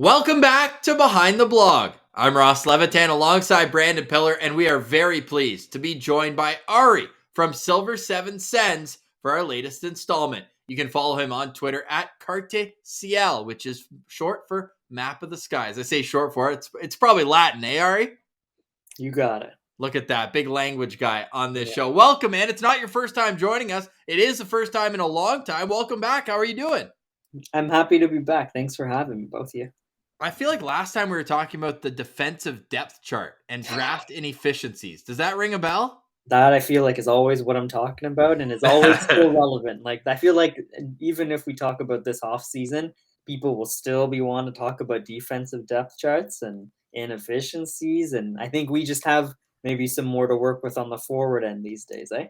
Welcome back to Behind the Blog. I'm Ross Levitan alongside Brandon Piller, and we are very pleased to be joined by Ari from Silver Seven Sens for our latest installment. You can follow him on Twitter at CarteCiel, which is short for Map of the Skies. I say short for it. It's probably Latin, eh, Ari? You got it. Look at that, big language guy on this show. Welcome, man. It's not your first time joining us. It is the first time in a long time. Welcome back. How are you doing? I'm happy to be back. Thanks for having me, both of you. I feel like last time we were talking about the defensive depth chart and draft inefficiencies. Does that ring a bell? That I feel like is always what I'm talking about, and is always still relevant. Like I feel like even if we talk about this off season, people will still be wanting to talk about defensive depth charts and inefficiencies, and I think we just have maybe some more to work with on the forward end these days, eh?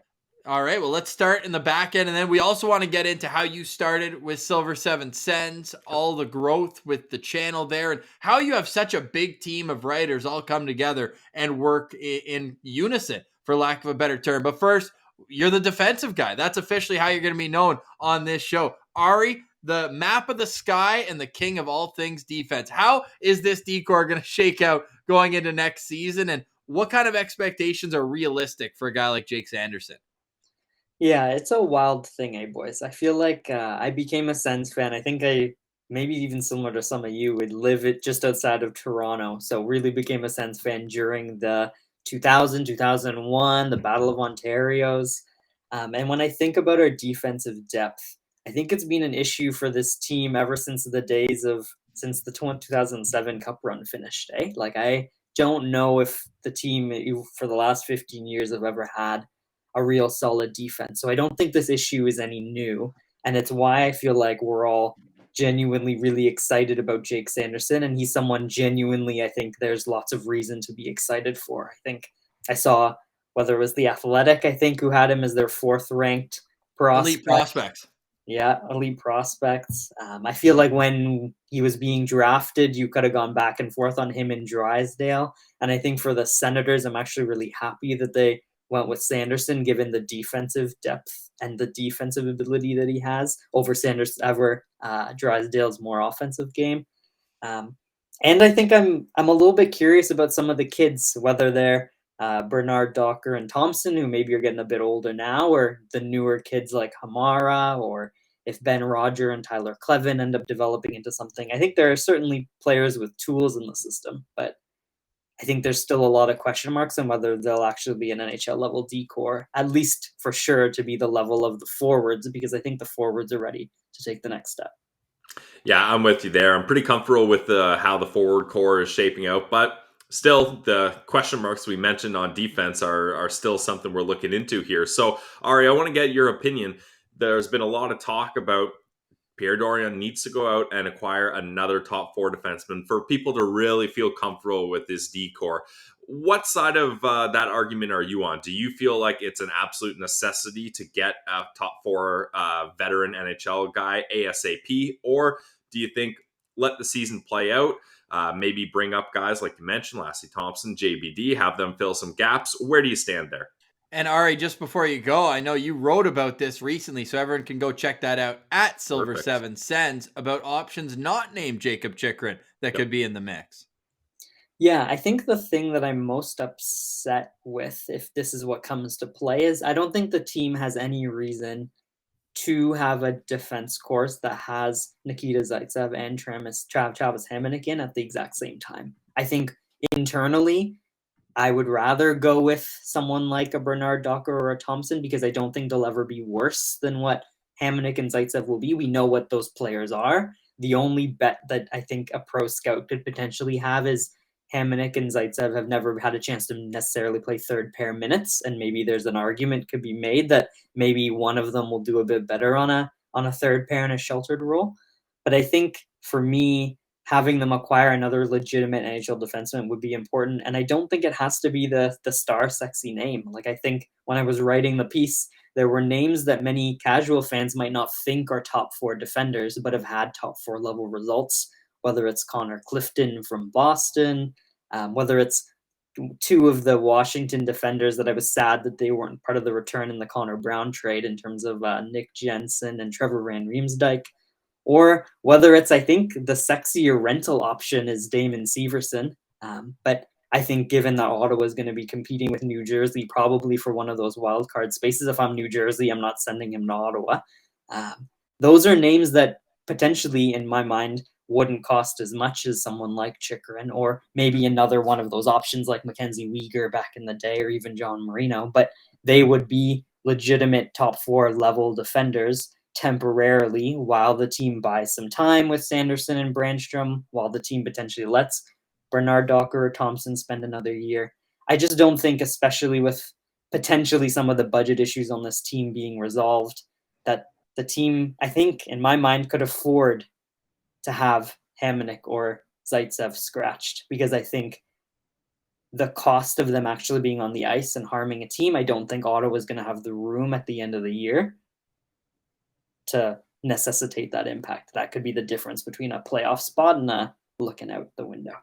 All right, well, let's start in the back end, and then we also want to get into how you started with Silver Seven Sens, all the growth with the channel there, and how you have such a big team of writers all come together and work in unison, for lack of a better term. But first, you're the defensive guy. That's officially how you're going to be known on this show. Ari, the map of the sky and the king of all things defense. How is this decor going to shake out going into next season, and what kind of expectations are realistic for a guy like Jake Sanderson? Yeah, it's a wild thing, eh, boys? I feel like I became a Sens fan. I think I, maybe even similar to some of you, would live it just outside of Toronto. So really became a Sens fan during the 2000, 2001, the Battle of Ontario's. And when I think about our defensive depth, I think it's been an issue for this team ever since since the 2007 Cup run finished, eh? Like, I don't know if the team for the last 15 years have ever had a real solid defense. So I don't think this issue is any new. And it's why I feel like we're all genuinely really excited about Jake Sanderson. And he's someone genuinely, I think there's lots of reason to be excited for. I think I saw, whether it was The Athletic, I think, who had him as their fourth ranked prospect. Elite prospects. Yeah, elite prospects. I feel like when he was being drafted, you could have gone back and forth on him in Drysdale. And I think for the Senators, I'm actually really happy that they went with Sanderson, given the defensive depth and the defensive ability that he has over Drysdale's more offensive game. And I think I'm a little bit curious about some of the kids, whether they're Bernard Docker and Thompson, who maybe are getting a bit older now, or the newer kids like Hamara, or if Ben Roger and Tyler Clevin end up developing into something. I think there are certainly players with tools in the system, but I think there's still a lot of question marks on whether they'll actually be an NHL level decor, at least for sure to be the level of the forwards, because I think the forwards are ready to take the next step. Yeah, I'm with you there. I'm pretty comfortable with how the forward core is shaping out, but still the question marks we mentioned on defense are still something we're looking into here. So, Ari, I want to get your opinion. There's been a lot of talk about Pierre Dorion needs to go out and acquire another top four defenseman for people to really feel comfortable with this D-core. What side of that argument are you on? Do you feel like it's an absolute necessity to get a top four veteran NHL guy ASAP? Or do you think let the season play out, maybe bring up guys like you mentioned, Lassie Thompson, JBD, have them fill some gaps? Where do you stand there? And Ari, just before you go, I know you wrote about this recently, so everyone can go check that out at Silver Seven Sens about options not named Jacob Chychrun that could be in the mix. Yeah, I think the thing that I'm most upset with, if this is what comes to play, is I don't think the team has any reason to have a defense course that has Nikita Zaitsev and Travis Hamonic in at the exact same time. I think internally, I would rather go with someone like a Bernard Docker or a Thompson, because I don't think they'll ever be worse than what Hamonic and Zaitsev will be. We know what those players are. The only bet that I think a pro scout could potentially have is Hamonic and Zaitsev have never had a chance to necessarily play third pair minutes, and maybe there's an argument could be made that maybe one of them will do a bit better on a third pair in a sheltered role. But I think for me, having them acquire another legitimate NHL defenseman would be important. And I don't think it has to be the star sexy name. Like, I think when I was writing the piece, there were names that many casual fans might not think are top four defenders, but have had top four level results, whether it's Connor Clifton from Boston, whether it's two of the Washington defenders that I was sad that they weren't part of the return in the Connor Brown trade in terms of Nick Jensen and Trevor Van Riemsdyk. or whether it's, I think the sexier rental option is Damon Severson. But I think given that Ottawa is going to be competing with New Jersey probably for one of those wild card spaces, if I'm New Jersey, I'm not sending him to Ottawa. Those are names that potentially, in my mind, wouldn't cost as much as someone like Chychrun, or maybe another one of those options like Mackenzie Weegar back in the day, or even John Marino. But they would be legitimate top 4 level defenders temporarily while the team buys some time with Sanderson and Branstrom, while the team potentially lets Bernard Docker or Thompson spend another year. I just don't think, especially with potentially some of the budget issues on this team being resolved, that the team, I think, in my mind, could afford to have Hamonic or Zaitsev scratched, because I think the cost of them actually being on the ice and harming a team, I don't think Ottawa is going to have the room at the end of the year to necessitate that impact. That could be the difference between a playoff spot and a looking out the window.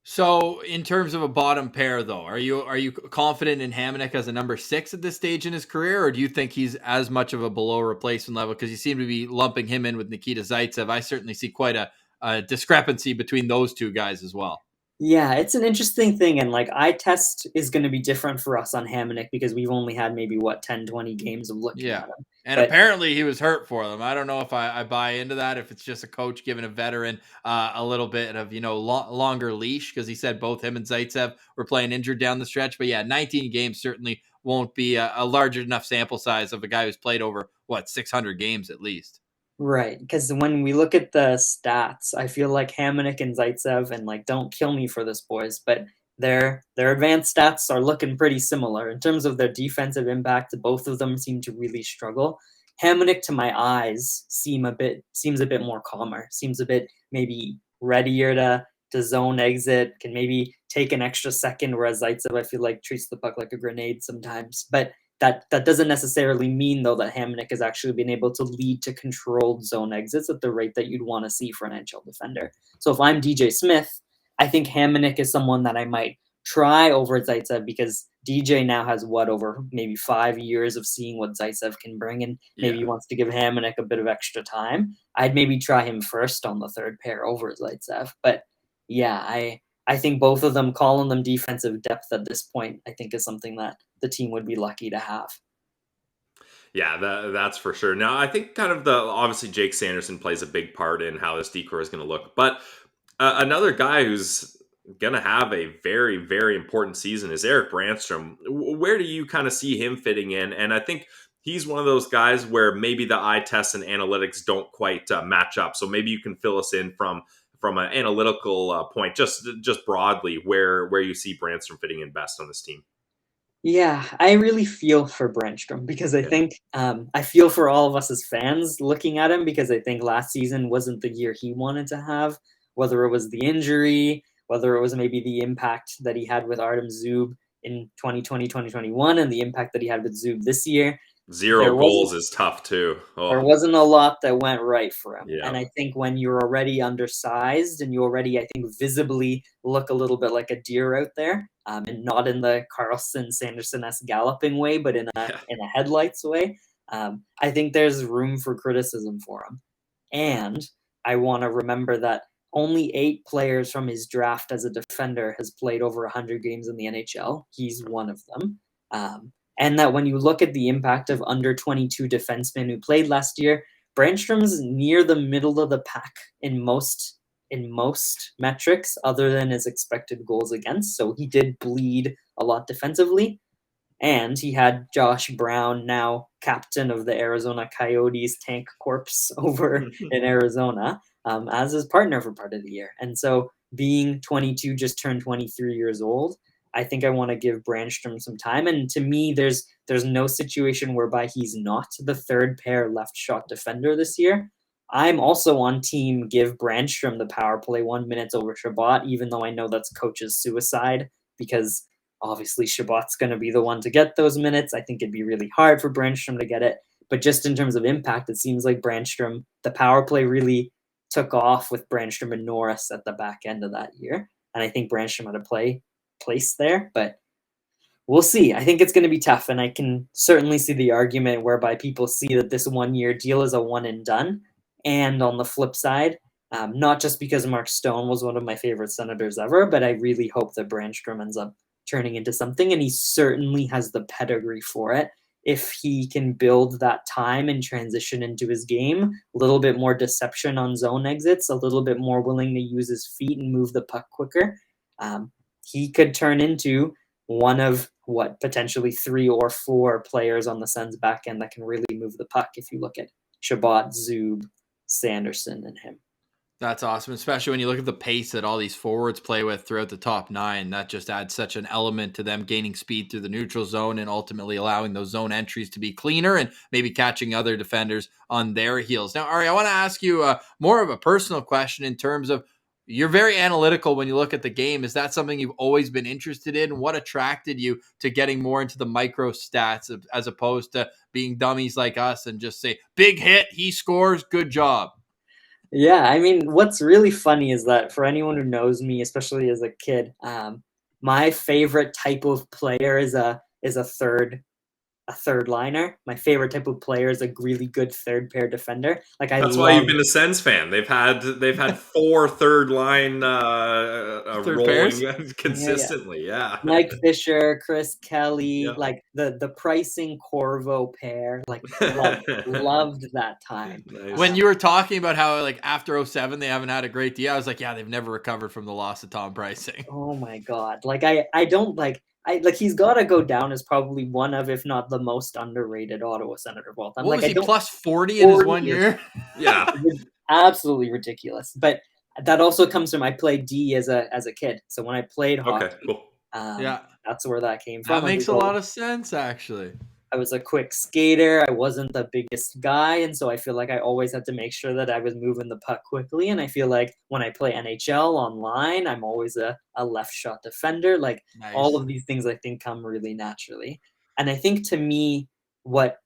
So, in terms of a bottom pair, though, are you confident in Hamonic as a number 6 at this stage in his career, or do you think he's as much of a below replacement level? Because you seem to be lumping him in with Nikita Zaitsev. I certainly see quite a discrepancy between those two guys as well. Yeah, it's an interesting thing. And like, eye test is going to be different for us on Hamonic because we've only had maybe 10, 20 games of looking at him. And apparently he was hurt for them. I don't know if I buy into that, if it's just a coach giving a veteran a little bit of, longer leash, because he said both him and Zaitsev were playing injured down the stretch. But yeah, 19 games certainly won't be a large enough sample size of a guy who's played over, 600 games at least. Right, because when we look at the stats, I feel like Hamonic and Zaitsev, and like, don't kill me for this, boys, but their advanced stats are looking pretty similar in terms of their defensive impact. Both of them seem to really struggle. Hamonic, to my eyes, seems a bit more calmer, seems a bit maybe readier to zone exit, can maybe take an extra second, whereas Zaitsev, I feel like, treats the puck like a grenade sometimes. But that doesn't necessarily mean, though, that Hamonic has actually been able to lead to controlled zone exits at the rate that you'd want to see for an NHL defender. So if I'm DJ Smith, I think Hamonic is someone that I might try over Zaitsev, because DJ now has over maybe 5 years of seeing what Zaitsev can bring, and maybe he wants to give Hamonic a bit of extra time. I'd maybe try him first on the third pair over Zaitsev. But yeah, I think both of them, calling them defensive depth at this point, I think is something that the team would be lucky to have. Yeah, that's for sure. Now, I think kind of obviously Jake Sanderson plays a big part in how this decor is going to look. But another guy who's going to have a very, very important season is Eric Branstrom. Where do you kind of see him fitting in? And I think he's one of those guys where maybe the eye tests and analytics don't quite match up. So maybe you can fill us in from an analytical point, just broadly, where you see Branstrom fitting in best on this team. Yeah, I really feel for Branstrom, because I think I feel for all of us as fans looking at him, because I think last season wasn't the year he wanted to have, whether it was the injury, whether it was maybe the impact that he had with Artem Zub in 2020, 2021, and the impact that he had with Zub this year. 0 goals is tough too. There wasn't a lot that went right for him. Yeah. And I think when you're already undersized and you already, I think, visibly look a little bit like a deer out there, and not in the Carlson Sanderson-esque galloping way, but in a headlights way, I think there's room for criticism for him. And I want to remember that only 8 players from his draft as a defender has played over 100 games in the NHL. He's one of them. And that when you look at the impact of under 22 defensemen who played last year, Brandstrom's near the middle of the pack in most metrics other than his expected goals against. So he did bleed a lot defensively. And he had Josh Brown, now captain of the Arizona Coyotes tank corps over in Arizona, as his partner for part of the year. And so being 22, just turned 23 years old, I think I want to give Branstrom some time. And to me, there's no situation whereby he's not the third pair left shot defender this year. I'm also on team give Branstrom the power play 1 minute over Shabbat, even though I know that's coach's suicide, because obviously Shabbat's going to be the one to get those minutes. I think it'd be really hard for Branstrom to get it. But just in terms of impact, it seems like Branstrom, the power play really took off with Branstrom and Norris at the back end of that year. And I think Branstrom had a place there, but we'll see. I think it's going to be tough, and I can certainly see the argument whereby people see that this 1 year deal is a one and done, And on the flip side, not just because Mark Stone was one of my favorite Senators ever, but I really hope that Branstrom ends up turning into something, and he certainly has the pedigree for it. If he can build that time and transition into his game, a little bit more deception on zone exits, a little bit more willing to use his feet and move the puck quicker, he could turn into one of potentially 3 or 4 players on the Sens back end that can really move the puck. If you look at Shabbat, Zub, Sanderson, and him. That's awesome, especially when you look at the pace that all these forwards play with throughout the top 9. That just adds such an element to them gaining speed through the neutral zone and ultimately allowing those zone entries to be cleaner and maybe catching other defenders on their heels. Now, Ari, I want to ask you more of a personal question in terms of you're very analytical when you look at the game. Is that something you've always been interested in? What attracted you to getting more into the micro stats as opposed to being dummies like us and just say, big hit, he scores, good job? Yeah, I mean, what's really funny is that for anyone who knows me, especially as a kid, my favorite type of player is a third liner. My favorite type of player is a really good third pair defender. Like That's why you've been a Sens fan. They've had 4 third line Third rolling pairs? consistently. Yeah. Mike Fisher, Chris Kelly, Yep. like the pricing Corvo pair, like loved that time. Nice. When you were talking about how like after 07 they haven't had a great year, I was like, yeah, they've never recovered from the loss of Tom Pricing. Oh my God. Like I don't like he's got to go down as probably one of, if not the most underrated Ottawa Senator of all time. What Like was he, I don't plus 40 in his 40 1 is year? Yeah. absolutely ridiculous. But that also comes from, I played D as a kid. So when I played hockey, Okay, cool. Yeah. that's where that came from. That makes a lot of sense, actually. I was a quick skater. I wasn't the biggest guy. And so I feel like I always had to make sure that I was moving the puck quickly. And I feel like when I play NHL online, I'm always a left shot defender. Like all Nice. of these things I think come really naturally. And I think to me, what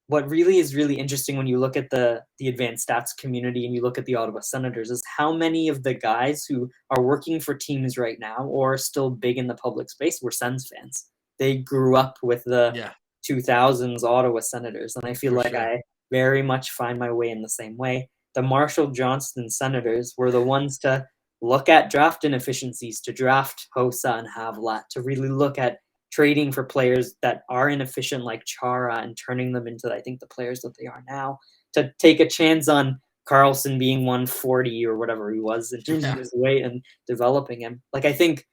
really is really interesting when you look at the advanced stats community and you look at the Ottawa Senators is how many of the guys who are working for teams right now or still big in the public space were Sens fans. They grew up with the 2000s Ottawa Senators, and I feel like I very much find my way in the same way. The Marshall Johnston Senators were the ones to look at draft inefficiencies, to draft Hossa and Havlat, to really look at trading for players that are inefficient like Chara and turning them into, I think, the players that they are now, to take a chance on Carlson being 140 or whatever he was in terms of his weight and developing him. Like, I think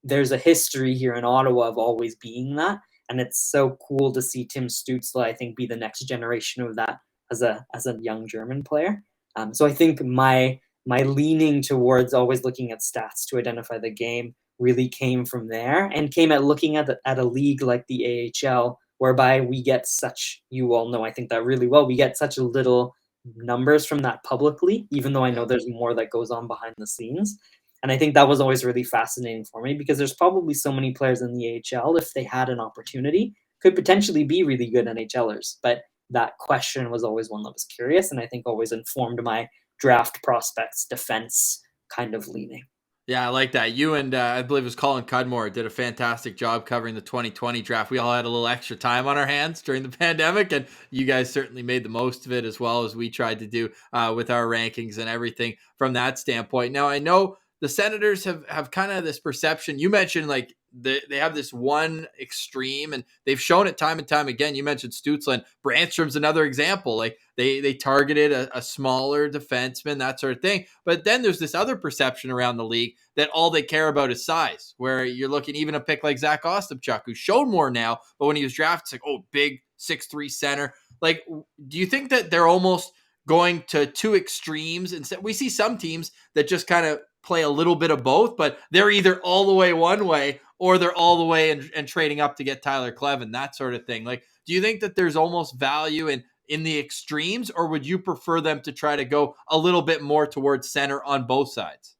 there's a history here in Ottawa of always being that. And it's so cool to see Tim Stützle, I think, be the next generation of that as a young German player. So I think my leaning towards always looking at stats to identify the game really came from there, and came at looking at a league like the AHL, whereby we get such, you all know, I think that really well, we get such little numbers from that publicly, even though I know there's more that goes on behind the scenes. And I think that was always really fascinating for me, because there's probably so many players in the AHL, if they had an opportunity, could potentially be really good NHLers. But that question was always one that was curious, and I think always informed my draft prospects defense kind of leaning. Yeah, I like that. You and I believe it was Colin Cudmore did a fantastic job covering the 2020 draft. We all had a little extra time on our hands during the pandemic, and you guys certainly made the most of it, as well as we tried to do with our rankings and everything from that standpoint. Now, I know the Senators have kind of this perception. You mentioned like they have this one extreme, and they've shown it time and time again. You mentioned Stützle, and Brandstrom's another example. Like they targeted a smaller defenseman, that sort of thing. But then there's this other perception around the league that all they care about is size, where you're looking even a pick like Zach Ostapchuk, who's shown more now, but when he was drafted, it's like, oh, big 6'3" center. Like, do you think that they're almost going to two extremes? And we see some teams that just kind of play a little bit of both, but they're either all the way one way or they're all the way and trading up to get Tyler Clevin, that sort of thing. Like, do you think that there's almost value in the extremes, or would you prefer them to try to go a little bit more towards center on both sides?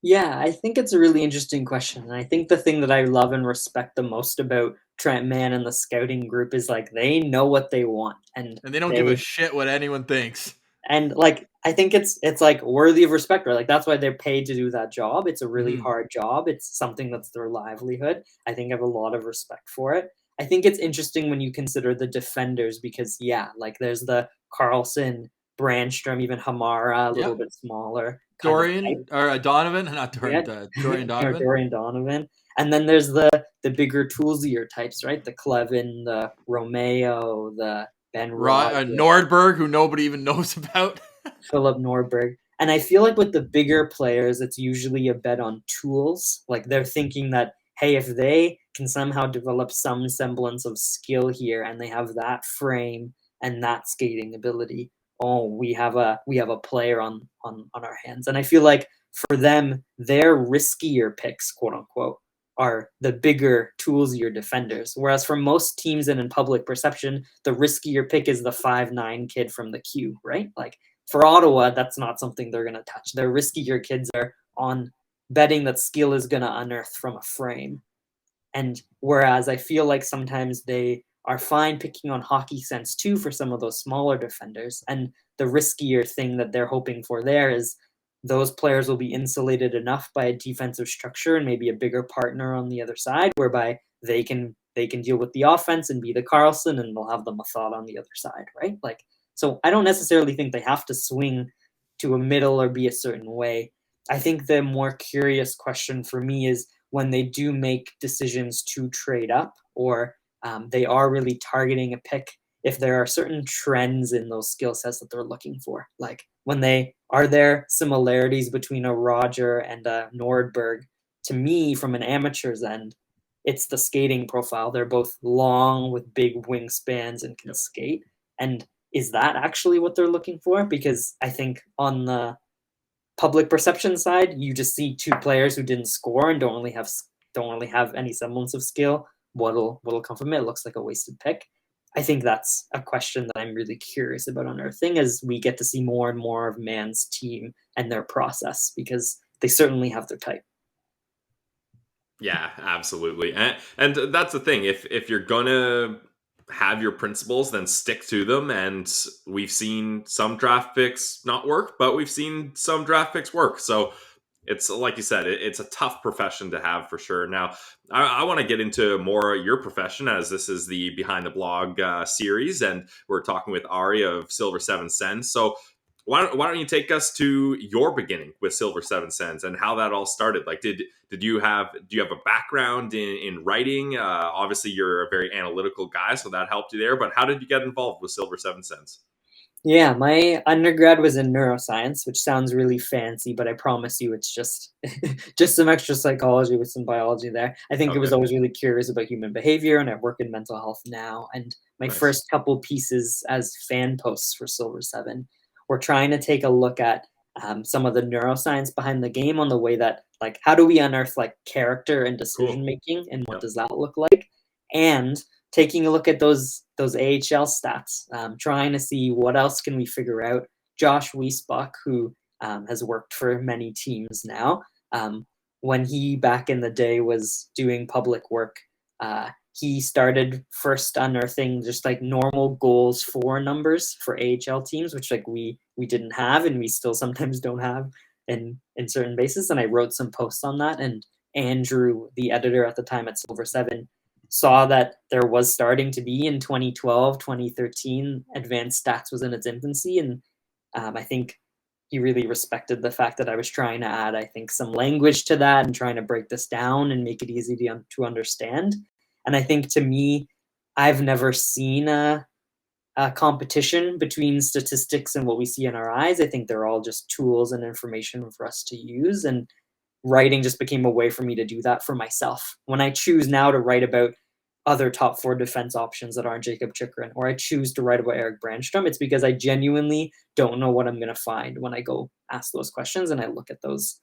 Yeah, I think it's a really interesting question. And I think the thing that I love and respect the most about Trent Mann and the scouting group is like they know what they want. And they don't give a shit what anyone thinks. And like I think it's like worthy of respect, right? Like that's why they're paid to do that job. It's a really hard job. It's something that's their livelihood. I think I have a lot of respect for it. I think it's interesting when you consider the defenders, because like there's the Carlson, Branstrom, even Hamara, a little Yep. bit smaller. Kind of type. Dorian or Donovan, not Dorian, Yeah. Dorian Or Donovan. Dorian Donovan. And then there's the bigger toolsier types, right? The Clevin, the Romeo, the Ben Rod, Nordberg, who nobody even knows about. Philip Nordberg. And I feel like with the bigger players, it's usually a bet on tools. Like they're thinking that, hey, if they can somehow develop some semblance of skill here and they have that frame and that skating ability, oh, we have a player on our hands. And I feel like for them, their riskier picks, quote unquote, are the bigger, toolsier defenders. Whereas for most teams and in public perception, the riskier pick is the 5'9" kid from the queue, right? Like for Ottawa, that's not something they're going to touch. Their riskier kids are on betting that skill is going to unearth from a frame. And whereas I feel like sometimes they are fine picking on hockey sense too for some of those smaller defenders. And the riskier thing that they're hoping for there is those players will be insulated enough by a defensive structure and maybe a bigger partner on the other side, whereby they can deal with the offense and be the Carlson, and they'll have the Mathod on the other side, right? Like, so I don't necessarily think they have to swing to a middle or be a certain way. I think the more curious question for me is when they do make decisions to trade up, or they are really targeting a pick, if there are certain trends in those skill sets that they're looking for. Like when are there similarities between a Roger and a Nordberg? To me, from an amateur's end, it's the skating profile. They're both long with big wingspans and can skate. And is that actually what they're looking for? Because I think on the public perception side, you just see two players who didn't score and don't really have any semblance of skill. What'll come from it? It looks like a wasted pick. I think that's a question that I'm really curious about unearthing as we get to see more and more of Man's team and their process, because they certainly have their type. Yeah, absolutely. And that's the thing. If you're gonna have your principles, then stick to them. And we've seen some draft picks not work, but we've seen some draft picks work. So it's like you said, it's a tough profession to have for sure. Now, I want to get into more your profession, as this is the Behind the Blog series, and we're talking with Ari of Silver Seven Sens. So why don't you take us to your beginning with Silver Seven Sens and how that all started? Like, do you have a background in writing? Obviously, you're a very analytical guy, so that helped you there. But how did you get involved with Silver Seven Sens? Yeah, my undergrad was in neuroscience, which sounds really fancy, but I promise you it's just just some extra psychology with some biology there. I think I was always really curious about human behavior, and I work in mental health now. And my first couple pieces as fan posts for Silver Seven were trying to take a look at some of the neuroscience behind the game, on the way that, like, how do we unearth like character and decision making, and what does that look like? And taking a look at those AHL stats, trying to see what else can we figure out. Josh Wiesbach, who has worked for many teams now, when he back in the day was doing public work, he started first unearthing just like normal goals for numbers for AHL teams, which like we didn't have, and we still sometimes don't have in certain bases. And I wrote some posts on that, and Andrew, the editor at the time at Silver Seven, saw that there was starting to be in 2012, 2013, advanced stats was in its infancy. And I think he really respected the fact that I was trying to add, I think, some language to that and trying to break this down and make it easy to understand. And I think, to me, I've never seen a competition between statistics and what we see in our eyes. I think they're all just tools and information for us to use. And writing just became a way for me to do that for myself. When I choose now to write about other top four defense options that aren't Jacob Chychrun, or I choose to write about Erik Branstrom, it's because I genuinely don't know what I'm going to find when I go ask those questions and I look at those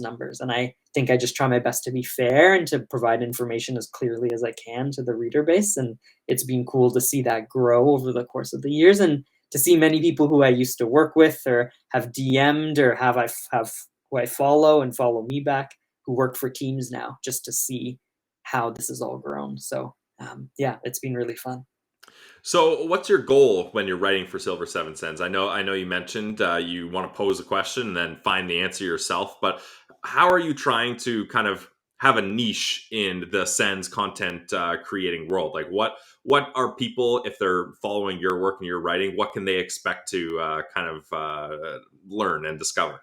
numbers. And I think I just try my best to be fair and to provide information as clearly as I can to the reader base. And it's been cool to see that grow over the course of the years, and to see many people who I used to work with or have DM'd or have who I follow and follow me back, who work for teams now, just to see how this has all grown. So yeah, it's been really fun. So what's your goal when you're writing for Silver Seven Sens? I know you mentioned you want to pose a question and then find the answer yourself, but how are you trying to kind of have a niche in the Sens content creating world? Like what are people, if they're following your work and your writing, what can they expect to learn and discover?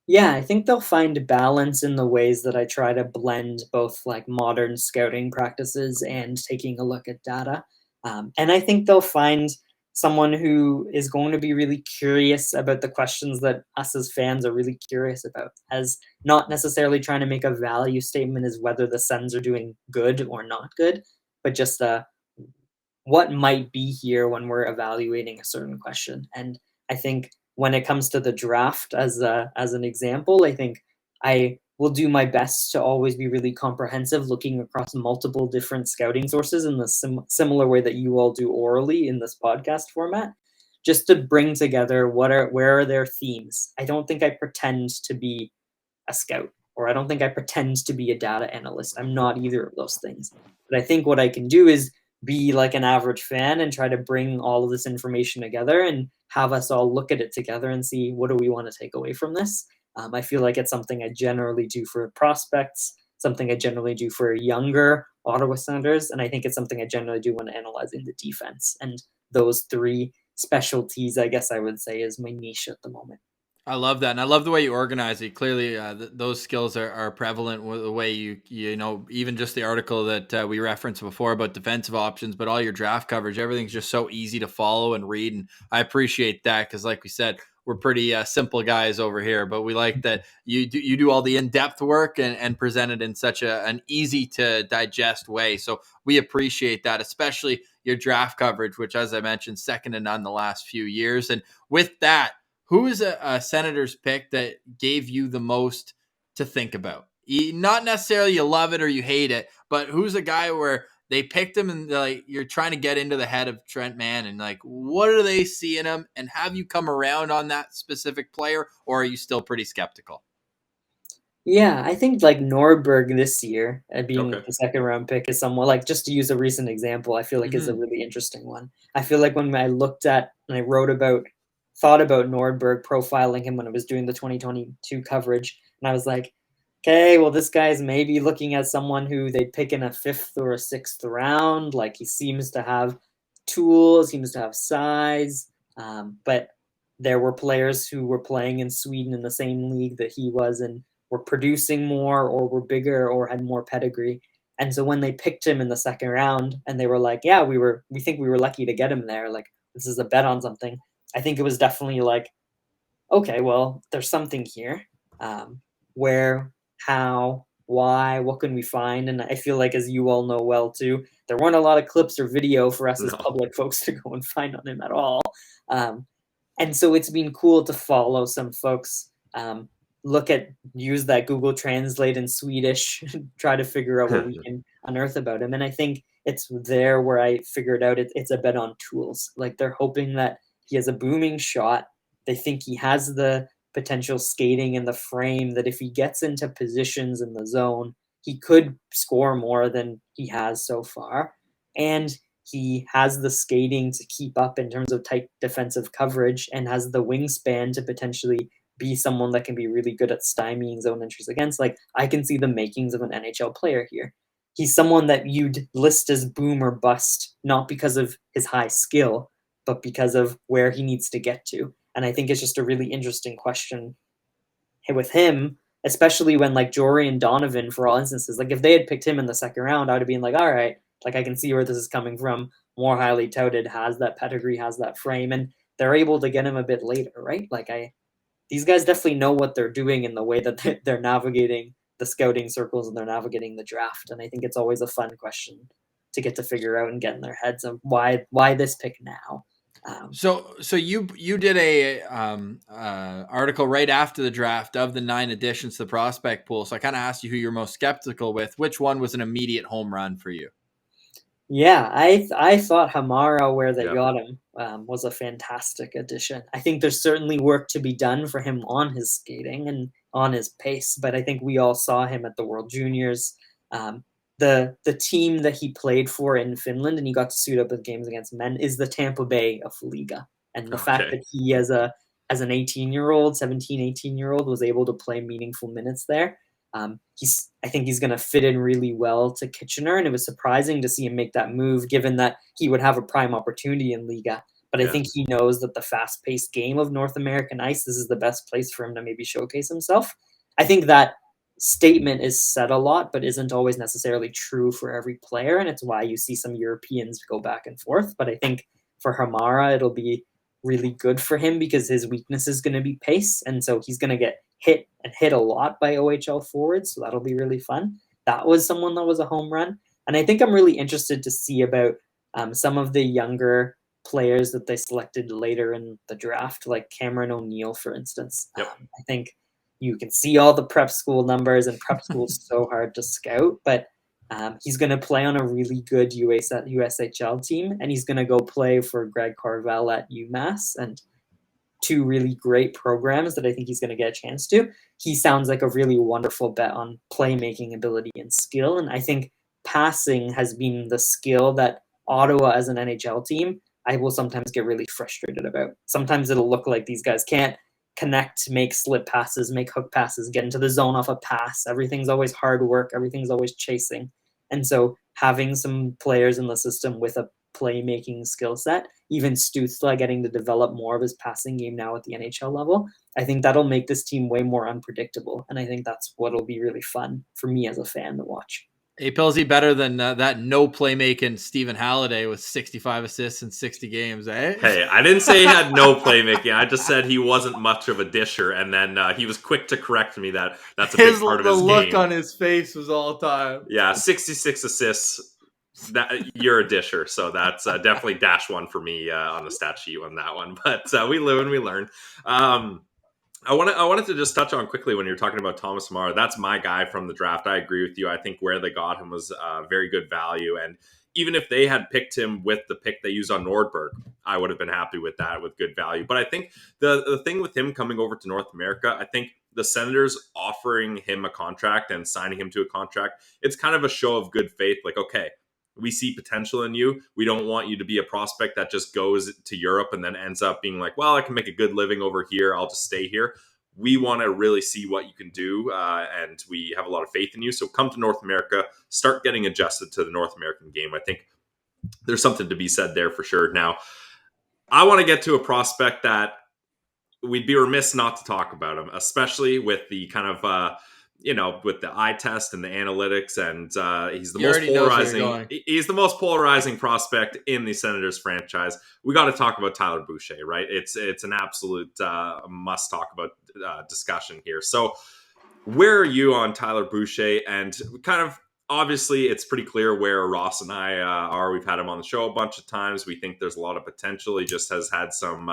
Yeah, I think they'll find balance in the ways that I try to blend both like modern scouting practices and taking a look at data. And I think they'll find someone who is going to be really curious about the questions that us as fans are really curious about, as not necessarily trying to make a value statement as whether the Sens are doing good or not good, but just what might be here when we're evaluating a certain question. And I think when it comes to the draft as an example, I think I will do my best to always be really comprehensive, looking across multiple different scouting sources in the similar way that you all do orally in this podcast format, just to bring together where are their themes. I don't think I pretend to be a scout, or I don't think I pretend to be a data analyst. I'm not either of those things. But I think what I can do is be like an average fan and try to bring all of this information together and have us all look at it together and see what do we want to take away from this. I feel like it's something I generally do for prospects, something I generally do for younger Ottawa Senators, and I think it's something I generally do when analyzing the defense. And those three specialties, I guess I would say, is my niche at the moment. I love that, and I love the way you organize it. Clearly, those skills are prevalent with the way you know, even just the article that we referenced before about defensive options, but all your draft coverage, everything's just so easy to follow and read, and I appreciate that because, like we said, we're pretty simple guys over here, but we like that you do all the in-depth work and present it in such an easy to digest way. So we appreciate that, especially your draft coverage, which, as I mentioned, second to none the last few years. And with that, who is a Senators pick that gave you the most to think about? Not necessarily you love it or you hate it, but who's a guy where they picked him and like you're trying to get into the head of Trent Mann and like what do they see in him? And have you come around on that specific player, or are you still pretty skeptical? Yeah, I think like Norberg this year, being Okay. the second round pick, is someone like, just to use a recent example, I feel like is a really interesting one. I feel like when I looked at and I thought about Nordberg, profiling him when I was doing the 2022 coverage, and I was like, okay, well, this guy's maybe looking at someone who they'd pick in a 5th or a 6th round. Like he seems to have tools, seems to have size, but there were players who were playing in Sweden in the same league that he was and were producing more or were bigger or had more pedigree. And so when they picked him in the second round and they were like, yeah, we think we were lucky to get him there. Like this is a bet on something. I think it was definitely like, okay, well, there's something here. Where, how, why, what can we find? And I feel like, as you all know well too, there weren't a lot of clips or video for us as public folks to go and find on him at all. And so it's been cool to follow some folks, use that Google Translate in Swedish, try to figure out what we can unearth about him. And I think it's there where I figured out it's a bet on tools. Like they're hoping that he has a booming shot. They think he has the potential skating and the frame that if he gets into positions in the zone, he could score more than he has so far. And he has the skating to keep up in terms of tight defensive coverage and has the wingspan to potentially be someone that can be really good at stymieing zone entries against. Like I can see the makings of an NHL player here. He's someone that you'd list as boom or bust, not because of his high skill, but because of where he needs to get to. And I think it's just a really interesting question with him, especially when like Jory and Donovan, for all instances, like if they had picked him in the second round, I would have been like, all right, like I can see where this is coming from. More highly touted, has that pedigree, has that frame, and they're able to get him a bit later, right? These guys definitely know what they're doing in the way that they're navigating the scouting circles and they're navigating the draft. And I think it's always a fun question to get to figure out and get in their heads of why this pick now. So you did a article right after the draft of the 9 additions to the prospect pool. So I kind of asked you who you're most skeptical with. Which one was an immediate home run for you? Yeah, I thought Hamara, where they got him, was a fantastic addition. I think there's certainly work to be done for him on his skating and on his pace, but I think we all saw him at the World Juniors. The team that he played for in Finland and he got to suit up with games against men is the Tampa Bay of Liga. And the fact that he as an 18-year-old, 17, 18-year-old was able to play meaningful minutes there, I think he's going to fit in really well to Kitchener, and it was surprising to see him make that move, given that he would have a prime opportunity in Liga. But I think he knows that the fast-paced game of North American ice, this is the best place for him to maybe showcase himself. I think that statement is said a lot, but isn't always necessarily true for every player, and it's why you see some Europeans go back and forth. But I think for Hamara, it'll be really good for him because his weakness is going to be pace, and so he's going to get hit a lot by OHL forwards, so that'll be really fun. That was someone that was a home run, and I think I'm really interested to see about some of the younger players that they selected later in the draft, like Cameron O'Neill, for instance. Yep. I think you can see all the prep school numbers, and prep school is so hard to scout, but he's going to play on a really good USHL team, and he's going to go play for Greg Carvel at UMass, and two really great programs that I think he's going to get a chance to. He sounds like a really wonderful bet on playmaking ability and skill, and I think passing has been the skill that Ottawa as an NHL team, I will sometimes get really frustrated about. Sometimes it'll look like these guys can't connect, make slip passes, make hook passes, get into the zone off a pass. Everything's always hard work. Everything's always chasing. And so having some players in the system with a playmaking skill set, even Stützle getting to develop more of his passing game now at the NHL level, I think that'll make this team way more unpredictable. And I think that's what'll be really fun for me as a fan to watch. Hey, Pilsy, better than that no playmaking Stephen Halliday with 65 assists in 60 games, eh? Hey, I didn't say he had no playmaking. I just said he wasn't much of a disher, and then he was quick to correct me that that's a big part of his game. The look on his face was all time. Yeah, 66 assists. You're a disher, so that's definitely -1 for me on the stat sheet on that one. But we live and we learn. I wanted to just touch on quickly when you're talking about Thomas Hamara. That's my guy from the draft. I agree with you. I think where they got him was very good value. And even if they had picked him with the pick they used on Nordberg, I would have been happy with that, with good value. But I think the thing with him coming over to North America, I think the Senators offering him a contract and signing him to a contract, it's kind of a show of good faith. Like, okay, we see potential in you. We don't want you to be a prospect that just goes to Europe and then ends up being like, well, I can make a good living over here. I'll just stay here. We want to really see what you can do, and we have a lot of faith in you. So come to North America, start getting adjusted to the North American game. I think there's something to be said there for sure. Now, I want to get to a prospect that we'd be remiss not to talk about him, especially with the kind of with the eye test and the analytics, and he's the most polarizing. He's the most polarizing prospect in the Senators franchise. We got to talk about Tyler Boucher, right? It's an absolute must talk about discussion here. So, where are you on Tyler Boucher? And kind of obviously, it's pretty clear where Ross and I are. We've had him on the show a bunch of times. We think there's a lot of potential. He just has had some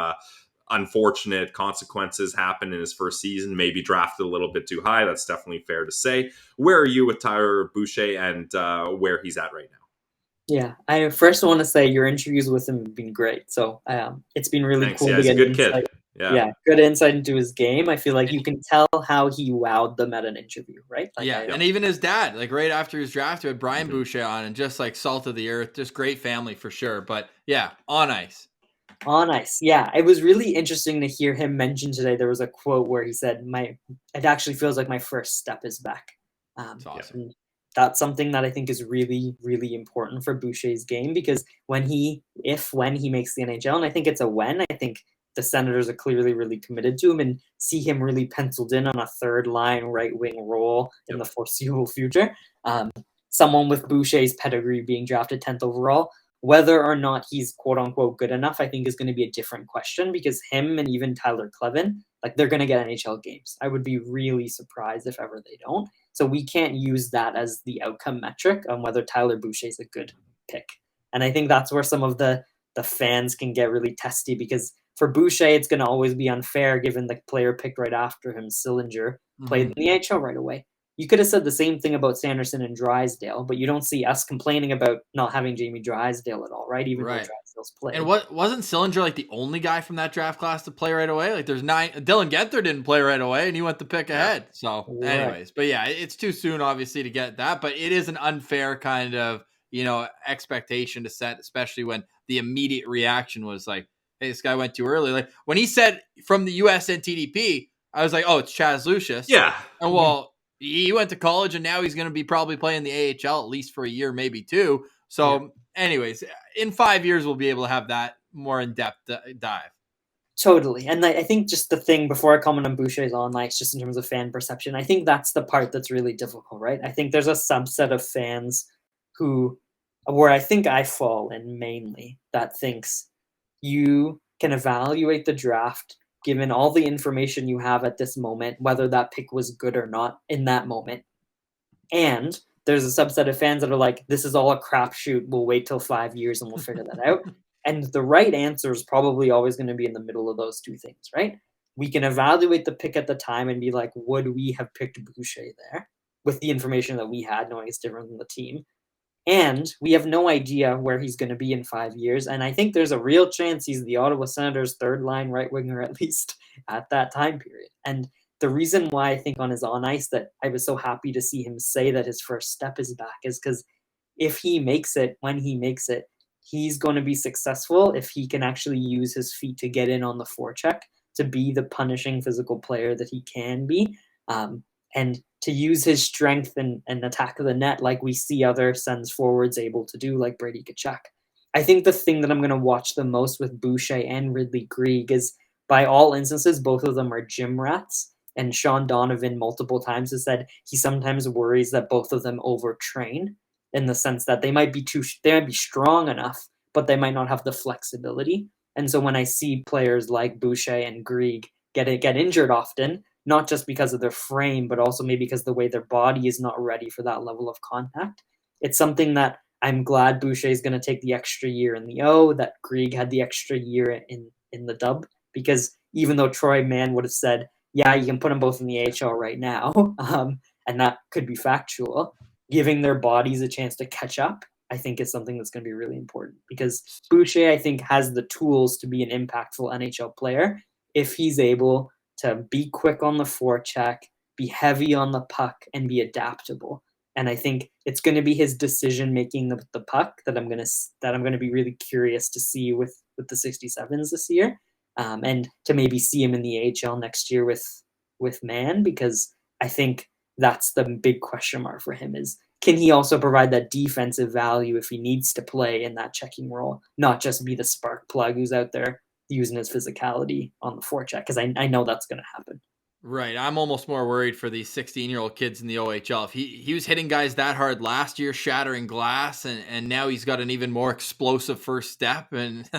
unfortunate consequences happen in his first season, maybe drafted a little bit too high. That's definitely fair to say. Where are you with Tyler Boucher and where he's at right now? Yeah, I first want to say your interviews with him have been great. So it's been really cool to get a good insight. Kid. Yeah, good insight into his game. I feel like you can tell how he wowed them at an interview, right? Like, and even his dad, like right after his draft, we had Brian Boucher on, and just like salt of the earth, just great family for sure. But yeah, on ice. On ice, yeah. It was really interesting to hear him mention today. There was a quote where he said, it actually feels like my first step is back. That's awesome. That's something that I think is really, really important for Boucher's game, because when he makes the NHL, and I think it's a when, I think the Senators are clearly really committed to him and see him really penciled in on a third line right wing role in the foreseeable future. Someone with Boucher's pedigree being drafted 10th overall, whether or not he's quote unquote good enough, I think is going to be a different question, because him and even Tyler Clevin, like, they're going to get NHL games. I would be really surprised if ever they don't. So we can't use that as the outcome metric on whether Tyler Boucher is a good pick. And I think that's where some of the fans can get really testy, because for Boucher, it's going to always be unfair given the player picked right after him, Sillinger, played in the NHL right away. You could have said the same thing about Sanderson and Drysdale, but you don't see us complaining about not having Jamie Drysdale at all, right? Even though Drysdale's played. And wasn't Sillinger like the only guy from that draft class to play right away? Like, there's 9. Dylan Genther didn't play right away, and he went the pick ahead. So, anyways, but yeah, it's too soon, obviously, to get that. But it is an unfair kind of expectation to set, especially when the immediate reaction was like, "Hey, this guy went too early." Like when he said from the USN TDP, I was like, "Oh, it's Chaz Lucius." Yeah, and well. He went to college, and now he's going to be probably playing the AHL at least for a year, maybe two. So, anyways, in 5 years, we'll be able to have that more in-depth dive. Totally. And I think just the thing before I comment on Boucher's on likes, just in terms of fan perception, I think that's the part that's really difficult, right? I think there's a subset of fans where I think I fall in mainly, that thinks you can evaluate the draft given all the information you have at this moment, whether that pick was good or not in that moment. And there's a subset of fans that are like, this is all a crapshoot. We'll wait till 5 years and we'll figure that out. And the right answer is probably always going to be in the middle of those two things, right? We can evaluate the pick at the time and be like, would we have picked Boucher there with the information that we had, knowing it's different than the team? And we have no idea where he's going to be in 5 years. And I think there's a real chance he's the Ottawa Senators' third line right winger, at least at that time period. And the reason why I think on his on ice that I was so happy to see him say that his first step is back is because if he makes it, when he makes it, he's going to be successful if he can actually use his feet to get in on the forecheck, to be the punishing physical player that he can be, and to use his strength and attack the net like we see other Sens forwards able to do, like Brady Tkachuk. I think the thing that I'm going to watch the most with Boucher and Ridley Greig is, by all instances, both of them are gym rats. And Sean Donovan multiple times has said he sometimes worries that both of them overtrain, in the sense that they might be strong enough, but they might not have the flexibility. And so when I see players like Boucher and Greig get injured often, not just because of their frame, but also maybe because the way their body is not ready for that level of contact, it's something that I'm glad Boucher is going to take the extra year in the O, that Greig had the extra year in the dub, because even though Troy Mann would have said, yeah, you can put them both in the AHL right now, and that could be factual, giving their bodies a chance to catch up, I think is something that's going to be really important, because Boucher, I think, has the tools to be an impactful NHL player if he's able to be quick on the forecheck, be heavy on the puck, and be adaptable. And I think it's going to be his decision making with the puck that I'm going to be really curious to see with the 67s this year, and to maybe see him in the AHL next year with Mann, because I think that's the big question mark for him is, can he also provide that defensive value if he needs to play in that checking role, not just be the spark plug who's out there using his physicality on the forecheck, because I know that's going to happen. Right. I'm almost more worried for these 16-year-old kids in the OHL. If he was hitting guys that hard last year, shattering glass, and now he's got an even more explosive first step, and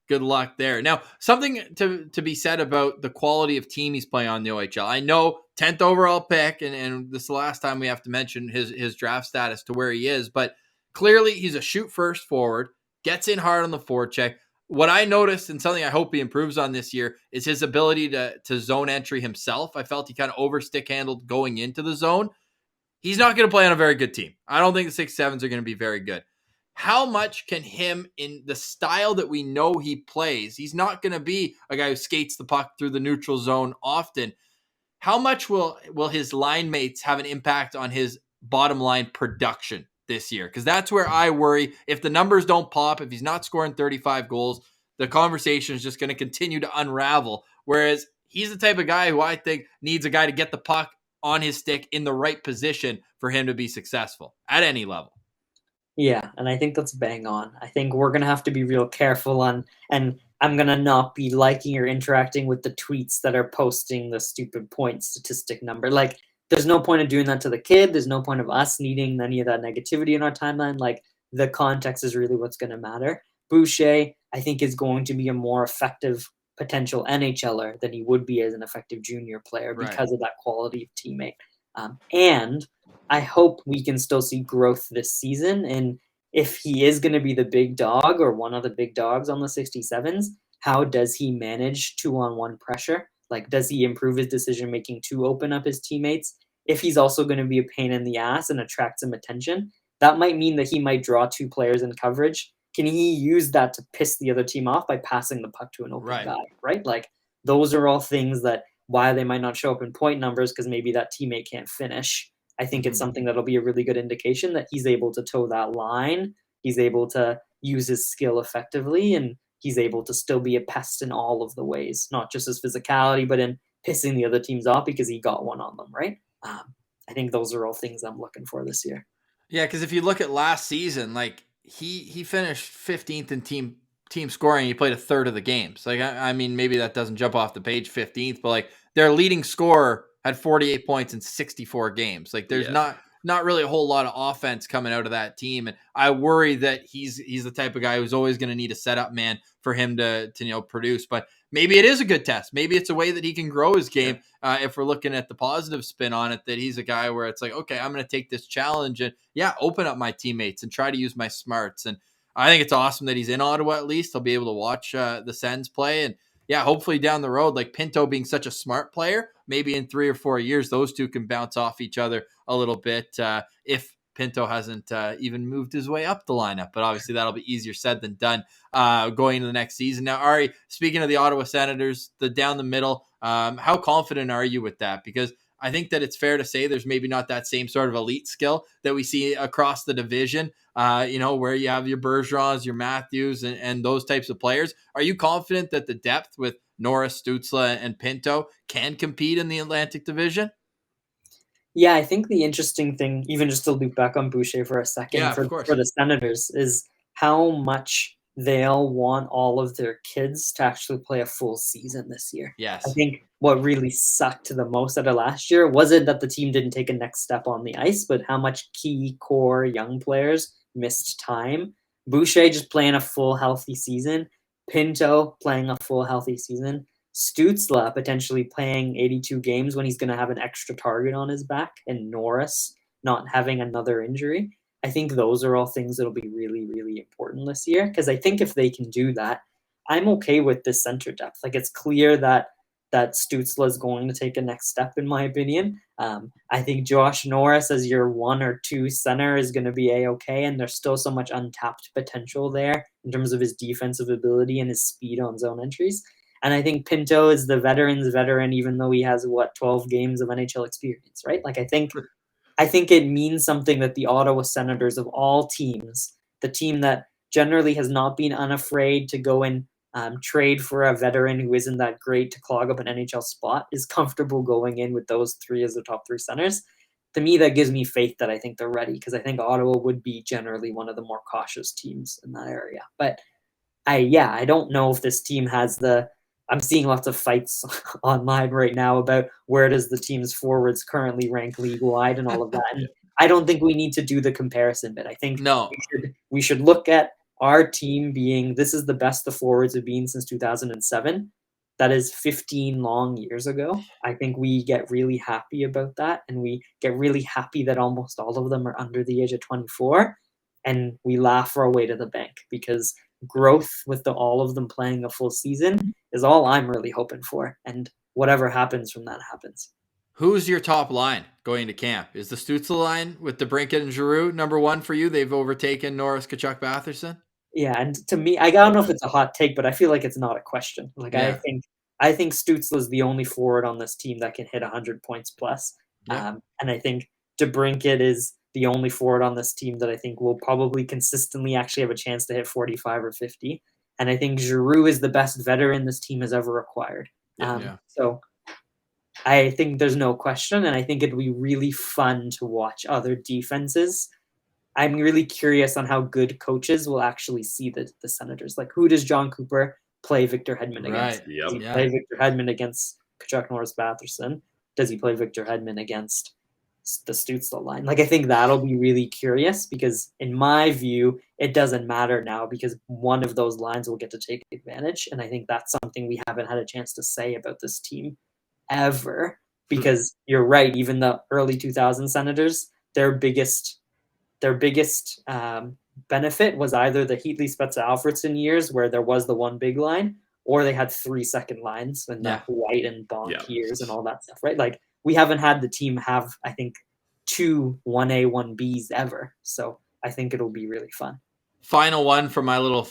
good luck there. Now, something to be said about the quality of team he's playing on the OHL. I know 10th overall pick, and this is the last time we have to mention his draft status to where he is, but clearly he's a shoot-first forward, gets in hard on the forecheck. What I noticed, and something I hope he improves on this year, is his ability to zone entry himself. I felt he kind of overstick handled going into the zone. He's not going to play on a very good team. I don't think the 6-7s are going to be very good. How much can him, in the style that we know he plays, he's not going to be a guy who skates the puck through the neutral zone often. How much will his line mates have an impact on his bottom line production this year? Because that's where I worry. If the numbers don't pop, if he's not scoring 35 goals, the conversation is just going to continue to unravel. Whereas he's the type of guy who I think needs a guy to get the puck on his stick in the right position for him to be successful at any level. Yeah, and I think that's bang on. I think we're going to have to be real careful on, and I'm going to not be liking or interacting with the tweets that are posting the stupid point statistic number. Like, there's no point of doing that to the kid. There's no point of us needing any of that negativity in our timeline. Like, the context is really what's going to matter. Boucher, I think, is going to be a more effective potential NHLer than he would be as an effective junior player because of that quality of teammate. And I hope we can still see growth this season. And if he is going to be the big dog or one of the big dogs on the 67s, how does he manage 2-on-1 pressure? Like, does he improve his decision-making to open up his teammates? If he's also going to be a pain in the ass and attract some attention, that might mean that he might draw two players in coverage. Can he use that to piss the other team off by passing the puck to an open guy, right? Like, those are all things that, why they might not show up in point numbers, because maybe that teammate can't finish. I think it's something that'll be a really good indication that he's able to toe that line. He's able to use his skill effectively, and he's able to still be a pest in all of the ways, not just his physicality, but in pissing the other teams off because he got one on them, right? I think those are all things I'm looking for this year. Yeah, because if you look at last season, like he finished 15th in team scoring. He played a third of the games. Like I mean, maybe that doesn't jump off the page 15th, but like their leading scorer had 48 points in 64 games. Like there's Yeah. not really a whole lot of offense coming out of that team, and I worry that he's the type of guy who's always going to need a setup man for him to produce. But maybe it is a good test. Maybe it's a way that he can grow his game. If we're looking at the positive spin on it, that he's a guy where it's like, okay, I'm going to take this challenge and open up my teammates and try to use my smarts. And I think it's awesome that he's in Ottawa. At least I'll be able to watch the Sens play, and hopefully down the road, like Pinto being such a smart player, maybe in 3 or 4 years, those two can bounce off each other a little bit. If Pinto hasn't even moved his way up the lineup, but obviously that'll be easier said than done going into the next season. Now, Ari, speaking of the Ottawa Senators, the down the middle, how confident are you with that? Because I think that it's fair to say there's maybe not that same sort of elite skill that we see across the division, where you have your Bergerons, your Matthews, and those types of players. Are you confident that the depth with Norris, Stützle, and Pinto can compete in the Atlantic Division? Yeah, I think the interesting thing, even just to loop back on Boucher for a second, for the Senators, is how much they'll want all of their kids to actually play a full season this year. Yes. I think what really sucked the most out of last year wasn't that the team didn't take a next step on the ice, but how much key core young players missed time. Boucher just playing a full healthy season, Pinto playing a full healthy season, Stützle potentially playing 82 games when he's going to have an extra target on his back, and Norris not having another injury. I think those are all things that'll be really, really important this year, because I think if they can do that, I'm okay with this center depth. Like, it's clear that Stützle is going to take a next step, in my opinion. I think Josh Norris as your 1 or 2 center is going to be a-okay, and there's still so much untapped potential there in terms of his defensive ability and his speed on zone entries. And I think Pinto is the veteran's veteran, even though he has 12 games of NHL experience, right? Like, I think it means something that the Ottawa Senators, of all teams, the team that generally has not been unafraid to go and trade for a veteran who isn't that great to clog up an NHL spot, is comfortable going in with those 3 as the top 3 centers. To me, that gives me faith that I think they're ready, because I think Ottawa would be generally one of the more cautious teams in that area. But I don't know if this team has I'm seeing lots of fights online right now about where does the team's forwards currently rank league-wide and all of that. And I don't think we need to do the comparison bit. I think we should look at our team being, this is the best the forwards have been since 2007. That is 15 long years ago. I think we get really happy about that, and we get really happy that almost all of them are under the age of 24, and we laugh our way to the bank, because growth with all of them playing a full season is all I'm really hoping for, and whatever happens from that happens. Who's your top line going to camp? Is the Stützle line with DeBrincat and Giroux number 1 for you? They've overtaken Norris, Tkachuk, Batherson. Yeah, and to me, I don't know if it's a hot take, but I feel like it's not a question. Like, I think Stützle is the only forward on this team that can hit 100 points plus. And I think DeBrincat is the only forward on this team that I think will probably consistently actually have a chance to hit 45 or 50. And I think Giroux is the best veteran this team has ever acquired. So I think there's no question, and I think it'd be really fun to watch other defenses. I'm really curious on how good coaches will actually see the Senators. Like, who does John Cooper play Victor Hedman against? Does he play Victor Hedman against Tkachuk, Norris, Batherson? Does he play Victor Hedman against the Stützle line? Like, I think that'll be really curious, because in my view, it doesn't matter now, because one of those lines will get to take advantage. And I think that's something we haven't had a chance to say about this team ever, because you're right. Even the early 2000 Senators, their biggest benefit was either the Heatley, Spezza, Alfredson years, where there was the one big line, or they had 3 second lines and the White and Bonk years and all that stuff, right? Like, we haven't had the team have, I think, 2 1A, 1Bs ever. So I think it'll be really fun. Final one for my little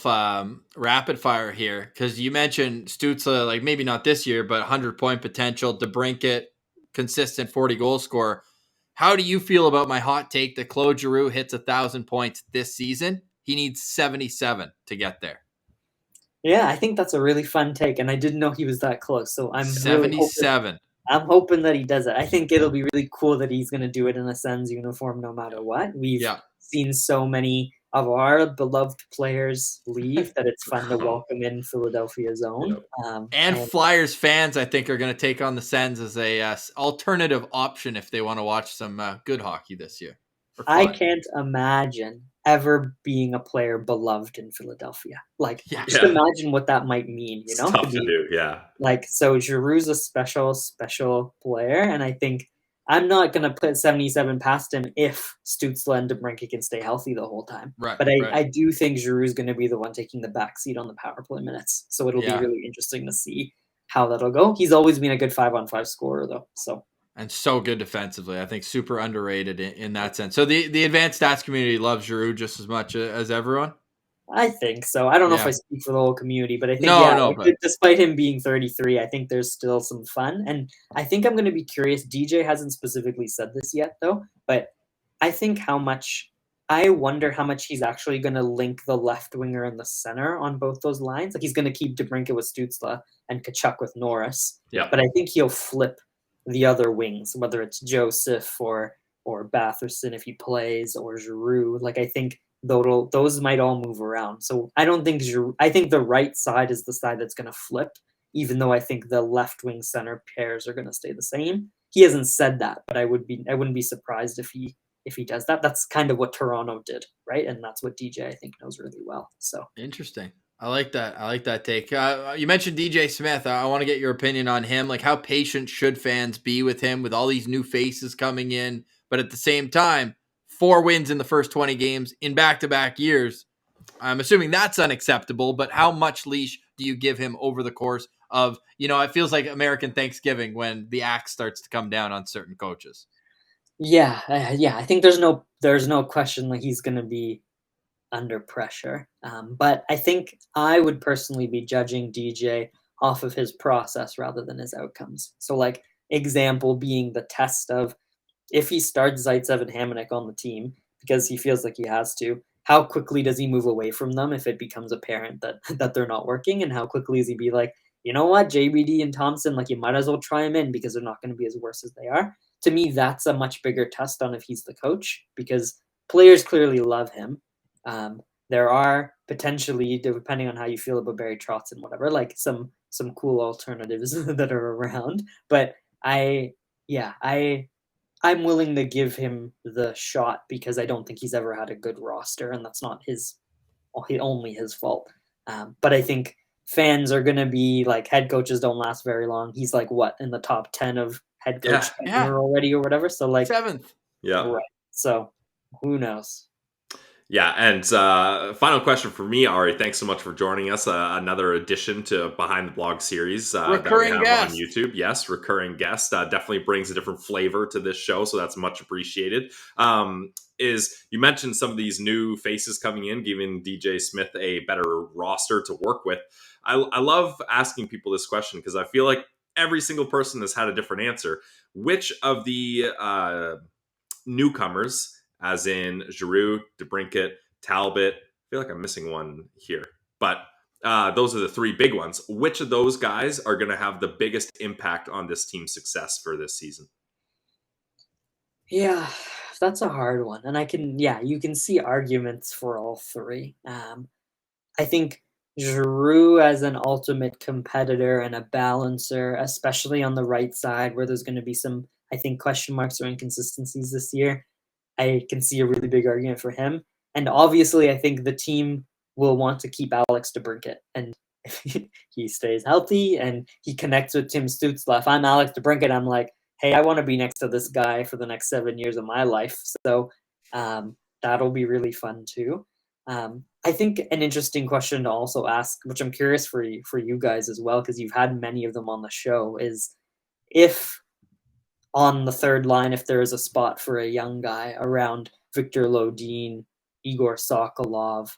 rapid fire here, because you mentioned Stützle, like maybe not this year, but 100-point potential. DeBrincat, consistent 40-goal scorer. How do you feel about my hot take that Claude Giroux hits 1,000 points this season? He needs 77 to get there. Yeah, I think that's a really fun take, and I didn't know he was that close. So I'm 77. I'm hoping that he does it. I think it'll be really cool that he's going to do it in a Sens uniform no matter what. We've seen so many of our beloved players leave that it's fun to welcome in Philadelphia's own. And Flyers fans, I think, are going to take on the Sens as a alternative option if they want to watch some good hockey this year. I can't imagine ever being a player beloved in Philadelphia. Like, just imagine what that might mean, you know? It's tough to do, yeah. Like, so Giroux's a special player, and I think I'm not going to put 77 past him if Stützle and DeBrincat can stay healthy the whole time. Right, but I do think Giroux is going to be the one taking the backseat on the power play minutes. So it'll be really interesting to see how that'll go. He's always been a good 5-on-5 scorer, though. And so good defensively. I think super underrated in that sense. So the advanced stats community loves Giroux just as much as everyone? I think so. I don't know if I speak for the whole community, but I think despite him being 33, I think there's still some fun. And I think I'm going to be curious. DJ hasn't specifically said this yet, though, but I wonder how much he's actually going to link the left winger and the center on both those lines. Like, he's going to keep DeBrincat with Stützle and Tkachuk with Norris. Yeah. But I think he'll flip the other wings, whether it's Joseph or Batherson if he plays, or Giroux. Like, I think those might all move around. So I don't think I think the right side is the side that's going to flip, even though I think the left wing center pairs are going to stay the same. He hasn't said that, but I wouldn't be surprised if he does that. That's kind of what Toronto did, right? And that's what DJ, I think, knows really well. So interesting. I like that. I like that take. You mentioned DJ Smith. I want to get your opinion on him. Like, how patient should fans be with him with all these new faces coming in, but at the same time, 4 wins in the first 20 games in back-to-back years. I'm assuming that's unacceptable, but how much leash do you give him over the course of, it feels like American Thanksgiving when the axe starts to come down on certain coaches. Yeah. I think there's no question that he's going to be under pressure. But I think I would personally be judging DJ off of his process rather than his outcomes. So, like, example being the test of, if he starts Zaitsev and Hamonic on the team because he feels like he has to, how quickly does he move away from them if it becomes apparent that they're not working? And how quickly does he be like, you know what, JBD and Thompson, like, you might as well try them in because they're not going to be as worse as they are. To me, that's a much bigger test on if he's the coach, because players clearly love him. There are potentially, depending on how you feel about Barry Trotz and whatever, like some cool alternatives that are around. But I'm willing to give him the shot because I don't think he's ever had a good roster, and that's not only his fault. But I think fans are going to be like, head coaches don't last very long. He's like, what, in the top 10 of head coach already or whatever? So, like, 7th. Yeah. Right. So who knows? Yeah, and final question for me, Ari. Thanks so much for joining us. Another addition to Behind the Blog series that we have guest on YouTube. Yes, recurring guest. Definitely brings a different flavor to this show, so that's much appreciated. Is you mentioned some of these new faces coming in, giving DJ Smith a better roster to work with. I love asking people this question because I feel like every single person has had a different answer. Which of the newcomers, as in Giroux, DeBrincat, Talbot, I feel like I'm missing one here, but those are the 3 big ones. Which of those guys are going to have the biggest impact on this team's success for this season? Yeah, that's a hard one. And you can see arguments for all 3. I think Giroux as an ultimate competitor and a balancer, especially on the right side where there's going to be some, I think, question marks or inconsistencies this year, I can see a really big argument for him. And obviously, I think the team will want to keep Alex DeBrincat. And if he stays healthy and he connects with Tim Stützle, if I'm Alex DeBrincat, I'm like, hey, I want to be next to this guy for the next 7 years of my life. So that'll be really fun too. I think an interesting question to also ask, which I'm curious for you guys as well, because you've had many of them on the show, is if on the third line, if there is a spot for a young guy around Victor Lodin, Igor Sokolov,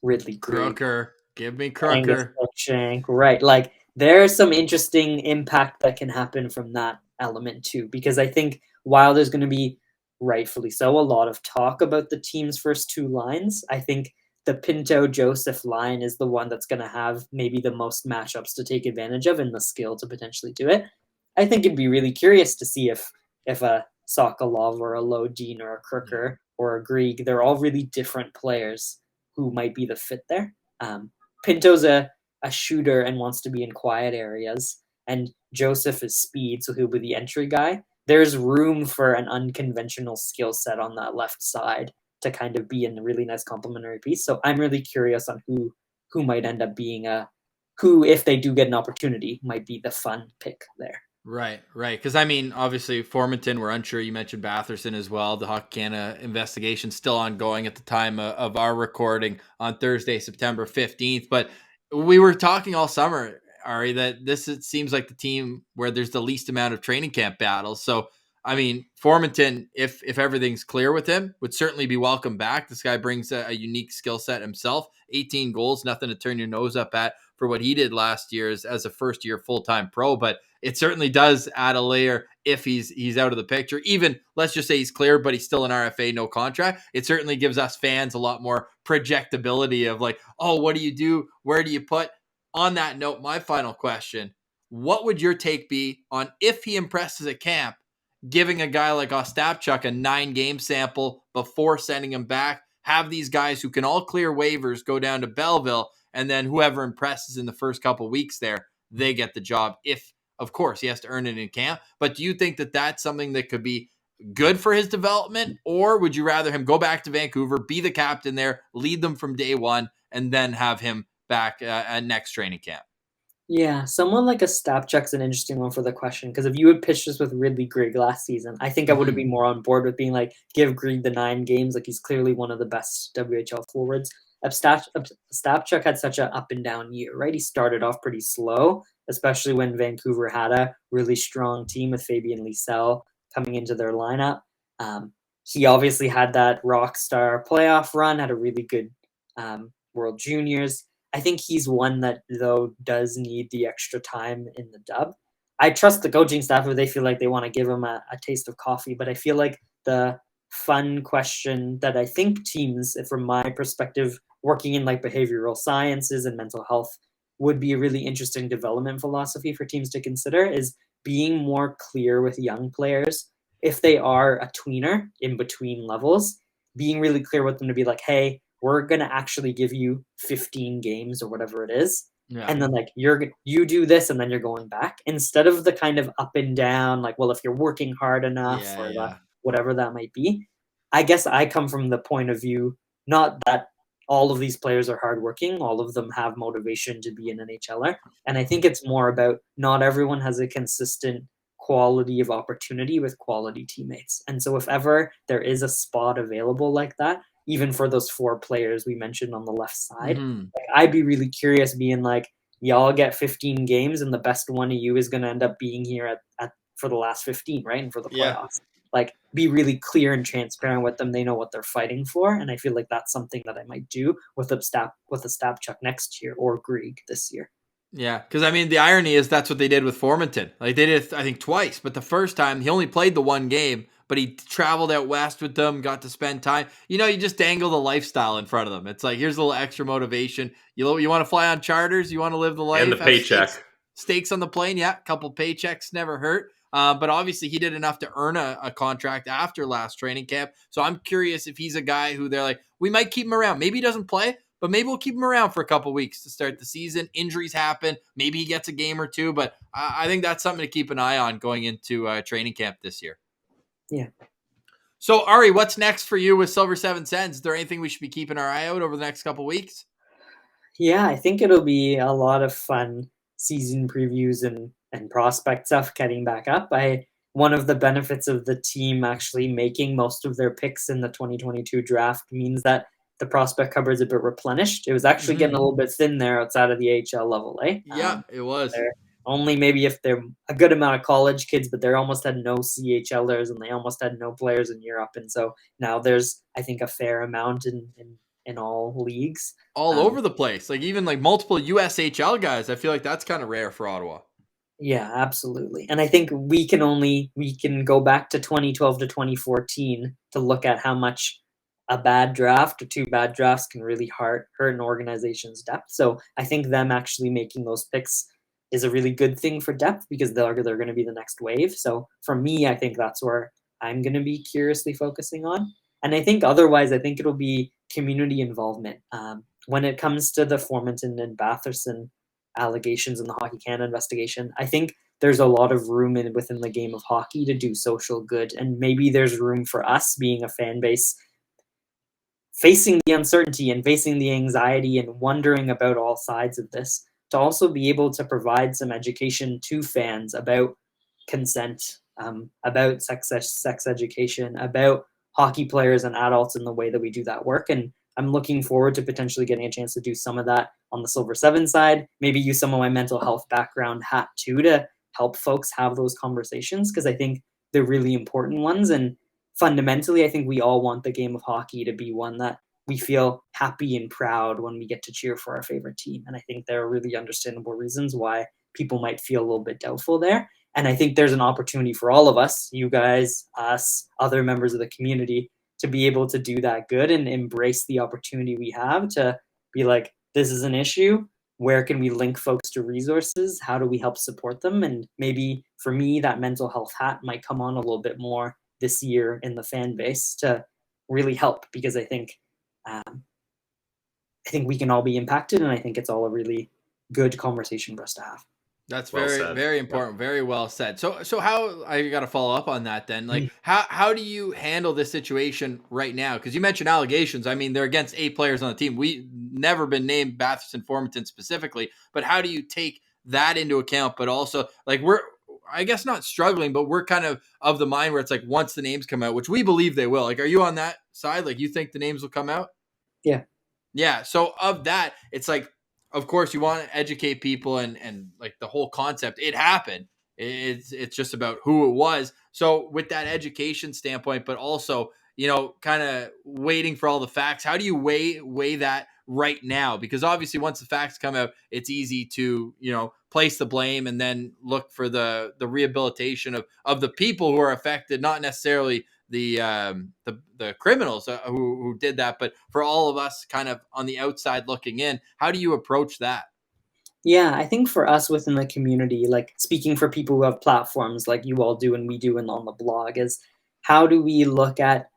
Ridley Crooker. Give me Crooker. Shank, right. Like, there's some interesting impact that can happen from that element too, because I think while there's going to be, rightfully so, a lot of talk about the team's first 2 lines, I think the Pinto-Joseph line is the one that's going to have maybe the most matchups to take advantage of and the skill to potentially do it. I think it'd be really curious to see if a Sokolov or a Lodin or a Crooker or a Grieg, they're all really different players who might be the fit there. Pinto's a shooter and wants to be in quiet areas, and Joseph is speed, so he'll be the entry guy. There's room for an unconventional skill set on that left side to kind of be in a really nice complementary piece. So I'm really curious on who might end up being who, if they do get an opportunity, might be the fun pick there. Right. Because, I mean, obviously, Formanton, we're unsure. You mentioned Batherson as well. The Hockey Canada investigation still ongoing at the time of our recording on Thursday, September 15th. But we were talking all summer, Ari, that seems like the team where there's the least amount of training camp battles. So, I mean, Formanton, if everything's clear with him, would certainly be welcome back. This guy brings a unique skill set himself. 18 goals, nothing to turn your nose up at for what he did last year as a first-year full-time pro. But it certainly does add a layer if he's out of the picture. Even, let's just say he's clear, but he's still an RFA, no contract. It certainly gives us fans a lot more projectability of like, oh, what do you do? Where do you put? On that note, my final question, what would your take be on if he impresses at camp, giving a guy like Ostapchuk a 9-game sample before sending him back, have these guys who can all clear waivers go down to Belleville, and then whoever impresses in the first couple weeks there, they get the job. If, of course, he has to earn it in camp. But do you think that that's something that could be good for his development? Or would you rather him go back to Vancouver, be the captain there, lead them from day one, and then have him back at next training camp? Yeah, someone like a Stapchuk's an interesting one for the question, because if you had pitched this with Ridley Grieg last season, I think I would have been more on board with being like, give Grieg the 9 games. Like, he's clearly one of the best WHL forwards. Stapchuk had such an up and down year, right? He started off pretty slow, especially when Vancouver had a really strong team with Fabian Lysell coming into their lineup. He obviously had that rock star playoff run, had a really good World Juniors. I think he's one that, though, does need the extra time in the dub. I trust the coaching staff if they feel like they want to give him a taste of coffee, but I feel like the fun question that I think teams, from my perspective, working in like behavioral sciences and mental health, would be a really interesting development philosophy for teams to consider is being more clear with young players. If they are a tweener in between levels, being really clear with them to be like, hey, we're going to actually give you 15 games or whatever it is. Yeah. And then like, you do this and then you're going back, instead of the kind of up and down, like, well, if you're working hard enough whatever that might be. I guess I come from the point of view, not that all of these players are hardworking. All of them have motivation to be an NHLer. And I think it's more about not everyone has a consistent quality of opportunity with quality teammates. And so if ever there is a spot available like that, even for those 4 players we mentioned on the left side, like, I'd be really curious being like, y'all get 15 games and the best one of you is going to end up being here at for the last 15, right? And for the playoffs. Like, be really clear and transparent with them. They know what they're fighting for. And I feel like that's something that I might do with a Stapchuk next year or Grieg this year. Yeah, because I mean, the irony is that's what they did with Formanton. Like, they did it, I think, twice. But the first time, he only played the 1 game, but he traveled out west with them, got to spend time. You just dangle the lifestyle in front of them. It's like, here's a little extra motivation. You want to fly on charters? You want to live the life? And the paycheck. Steaks on the plane, yeah. A couple paychecks never hurt. But obviously, he did enough to earn a contract after last training camp. So I'm curious if he's a guy who they're like, we might keep him around. Maybe he doesn't play, but maybe we'll keep him around for a couple weeks to start the season. Injuries happen. Maybe he gets a game or 2, but I think that's something to keep an eye on going into training camp this year. Yeah. So, Ari, what's next for you with Silver Seven Sens? Is there anything we should be keeping our eye out over the next couple weeks? Yeah, I think it'll be a lot of fun season previews and prospect stuff getting back up. One of the benefits of the team actually making most of their picks in the 2022 draft means that the prospect cupboard is a bit replenished. It was actually getting a little bit thin there outside of the AHL level, eh? Yeah, it was. Only maybe if they're a good amount of college kids, but they almost had no CHLers and they almost had no players in Europe. And so now there's, I think, a fair amount in all leagues. All over the place. Like, even like multiple USHL guys. I feel like that's kind of rare for Ottawa. Yeah, absolutely. And I think we can go back to 2012 to 2014 to look at how much a bad draft or 2 bad drafts can really hurt an organization's depth. So I think them actually making those picks is a really good thing for depth because they're going to be the next wave. So for me, I think that's where I'm going to be curiously focusing on. And I think otherwise, I think it'll be community involvement. When it comes to the Formanton and Batherson allegations in the Hockey Canada investigation, I think there's a lot of room within the game of hockey to do social good. And maybe there's room for us being a fan base facing the uncertainty and facing the anxiety and wondering about all sides of this, to also be able to provide some education to fans about consent, about sex education, about hockey players and adults in the way that we do that work. And I'm looking forward to potentially getting a chance to do some of that on the Silver Seven side, maybe use some of my mental health background hat too to help folks have those conversations, because I think they're really important ones. And fundamentally, I think we all want the game of hockey to be one that we feel happy and proud when we get to cheer for our favorite team. And I think there are really understandable reasons why people might feel a little bit doubtful there. And I think there's an opportunity for all of us, you guys, us, other members of the community, to be able to do that good and embrace the opportunity we have to be like, this is an issue. Where can we link folks to resources? How do we help support them? And maybe for me, that mental health hat might come on a little bit more this year in the fan base to really help, because I think we can all be impacted, and I think it's all a really good conversation for us to have. That's Well very, said. very important. Yeah. Very well said. So how, I got to follow up on that then. Like, how do you handle this situation right now? Because you mentioned allegations. I mean, they're against 8 players on the team. We never been named Batherson Formanton specifically, but how do you take that into account? But also, like, we're, I guess, not struggling, but we're kind of the mind where it's like, once the names come out, which we believe they will. Like, are you on that side? Like, you think the names will come out? Yeah. Yeah. So of that, it's like, of course, you want to educate people and like the whole concept. It happened. It's just about who it was. So with that education standpoint, but also, kind of waiting for all the facts. How do you weigh that right now? Because obviously, once the facts come out, it's easy to place the blame and then look for the rehabilitation of the people who are affected, not necessarily the criminals who did that, but for all of us kind of on the outside looking in. How do you approach that? Yeah, I think for us within the community, like speaking for people who have platforms like you all do and we do on the blog, is how do we look at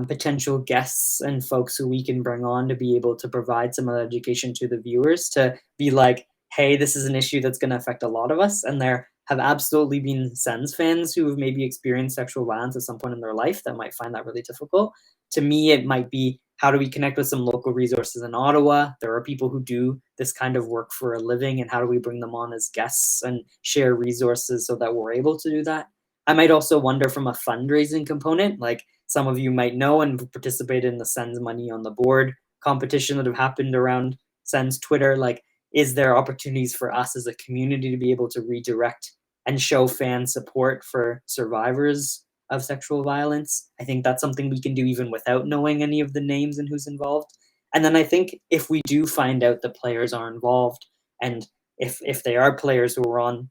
potential guests and folks who we can bring on to be able to provide some of the education to the viewers, to be like, hey, this is an issue that's going to affect a lot of us. And there have absolutely been Sens fans who have maybe experienced sexual violence at some point in their life that might find that really difficult. To me, it might be, how do we connect with some local resources in Ottawa? There are people who do this kind of work for a living, and how do we bring them on as guests and share resources so that we're able to do that? I might also wonder from a fundraising component, like some of you might know and participated in the Sens Money on the Board competition that have happened around Sens Twitter. Like, is there opportunities for us as a community to be able to redirect and show fan support for survivors of sexual violence? I think that's something we can do even without knowing any of the names and who's involved. And then I think if we do find out the players are involved, and if they are players who are on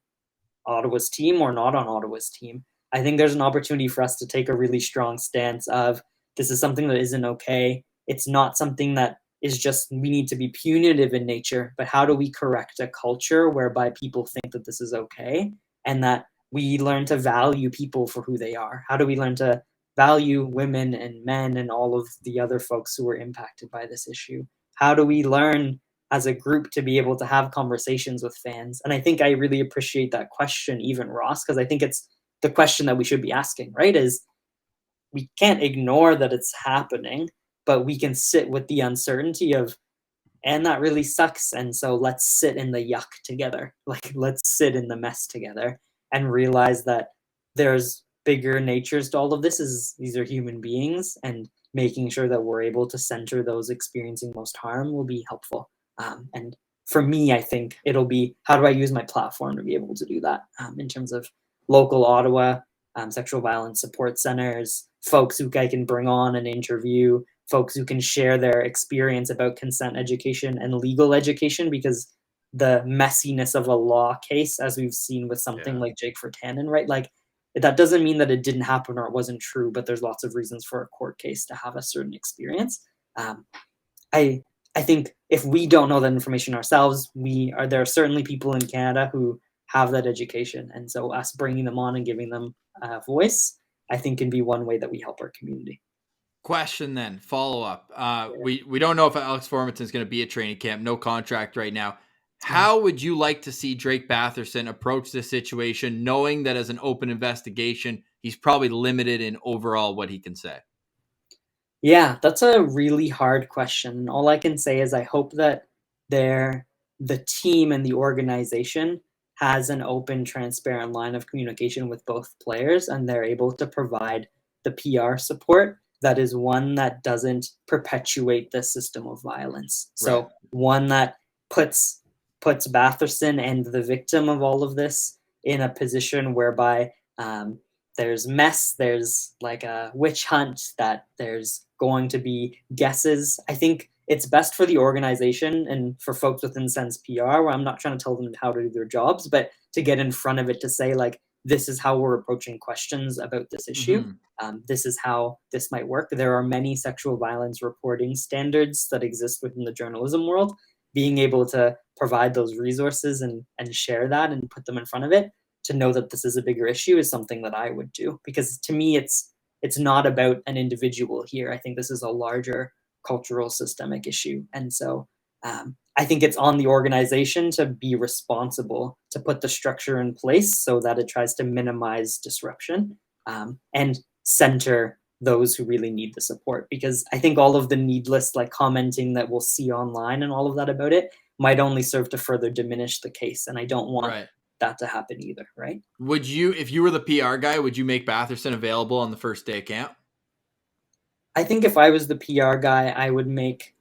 Ottawa's team or not on Ottawa's team, I think there's an opportunity for us to take a really strong stance of, this is something that isn't okay. It's not something that is just, we need to be punitive in nature, but how do we correct a culture whereby people think that this is okay, and that we learn to value people for who they are? How do we learn to value women and men and all of the other folks who were impacted by this issue? How do we learn as a group to be able to have conversations with fans? And I think I really appreciate that question, even Ross, because I think it's the question that we should be asking, right? Is, we can't ignore that it's happening, but we can sit with the uncertainty of, and that really sucks. And so let's sit in the yuck together. Like, let's sit in the mess together and realize that there's bigger natures to all of this. Is these are human beings, and making sure that we're able to center those experiencing most harm will be helpful. And for me, I think it'll be, how do I use my platform to be able to do that, in terms of local Ottawa sexual violence support centers, folks who I can bring on and interview, folks who can share their experience about consent education and legal education, because the messiness of a law case, as we've seen with something like Jake Virtanen, right? Like, that doesn't mean that it didn't happen or it wasn't true, but there's lots of reasons for a court case to have a certain experience. I think if we don't know that information ourselves, there are certainly people in Canada who have that education, and so us bringing them on and giving them a voice, I think, can be one way that we help our community. Question then, follow up. We don't know if Alex Formanton is going to be at training camp, no contract right now. How would you like to see Drake Batherson approach this situation, knowing that as an open investigation, he's probably limited in overall what he can say? Yeah, that's a really hard question. All I can say is I hope that the team and the organization has an open, transparent line of communication with both players, and they're able to provide the PR support that is one that doesn't perpetuate the system of violence. So Right. one that puts Batherson and the victim of all of this in a position whereby there's mess, there's like a witch hunt, that there's going to be guesses. I think it's best for the organization and for folks within Sens PR, where I'm not trying to tell them how to do their jobs, but to get in front of it to say, like, this is how we're approaching questions about this issue. Mm-hmm. This is how this might work. There are many sexual violence reporting standards that exist within the journalism world. Being able to provide those resources and share that and put them in front of it, to know that this is a bigger issue, is something that I would do. Because to me, it's not about an individual here. I think this is a larger cultural systemic issue. And so I think it's on the organization to be responsible, to put the structure in place so that it tries to minimize disruption and center those who really need the support. Because I think all of the needless like commenting that we'll see online and all of that about it might only serve to further diminish the case. And I don't want that to happen either, right? Would you, if you were the PR guy, would you make Batherson available on the first day of camp? I think if I was the PR guy, I would make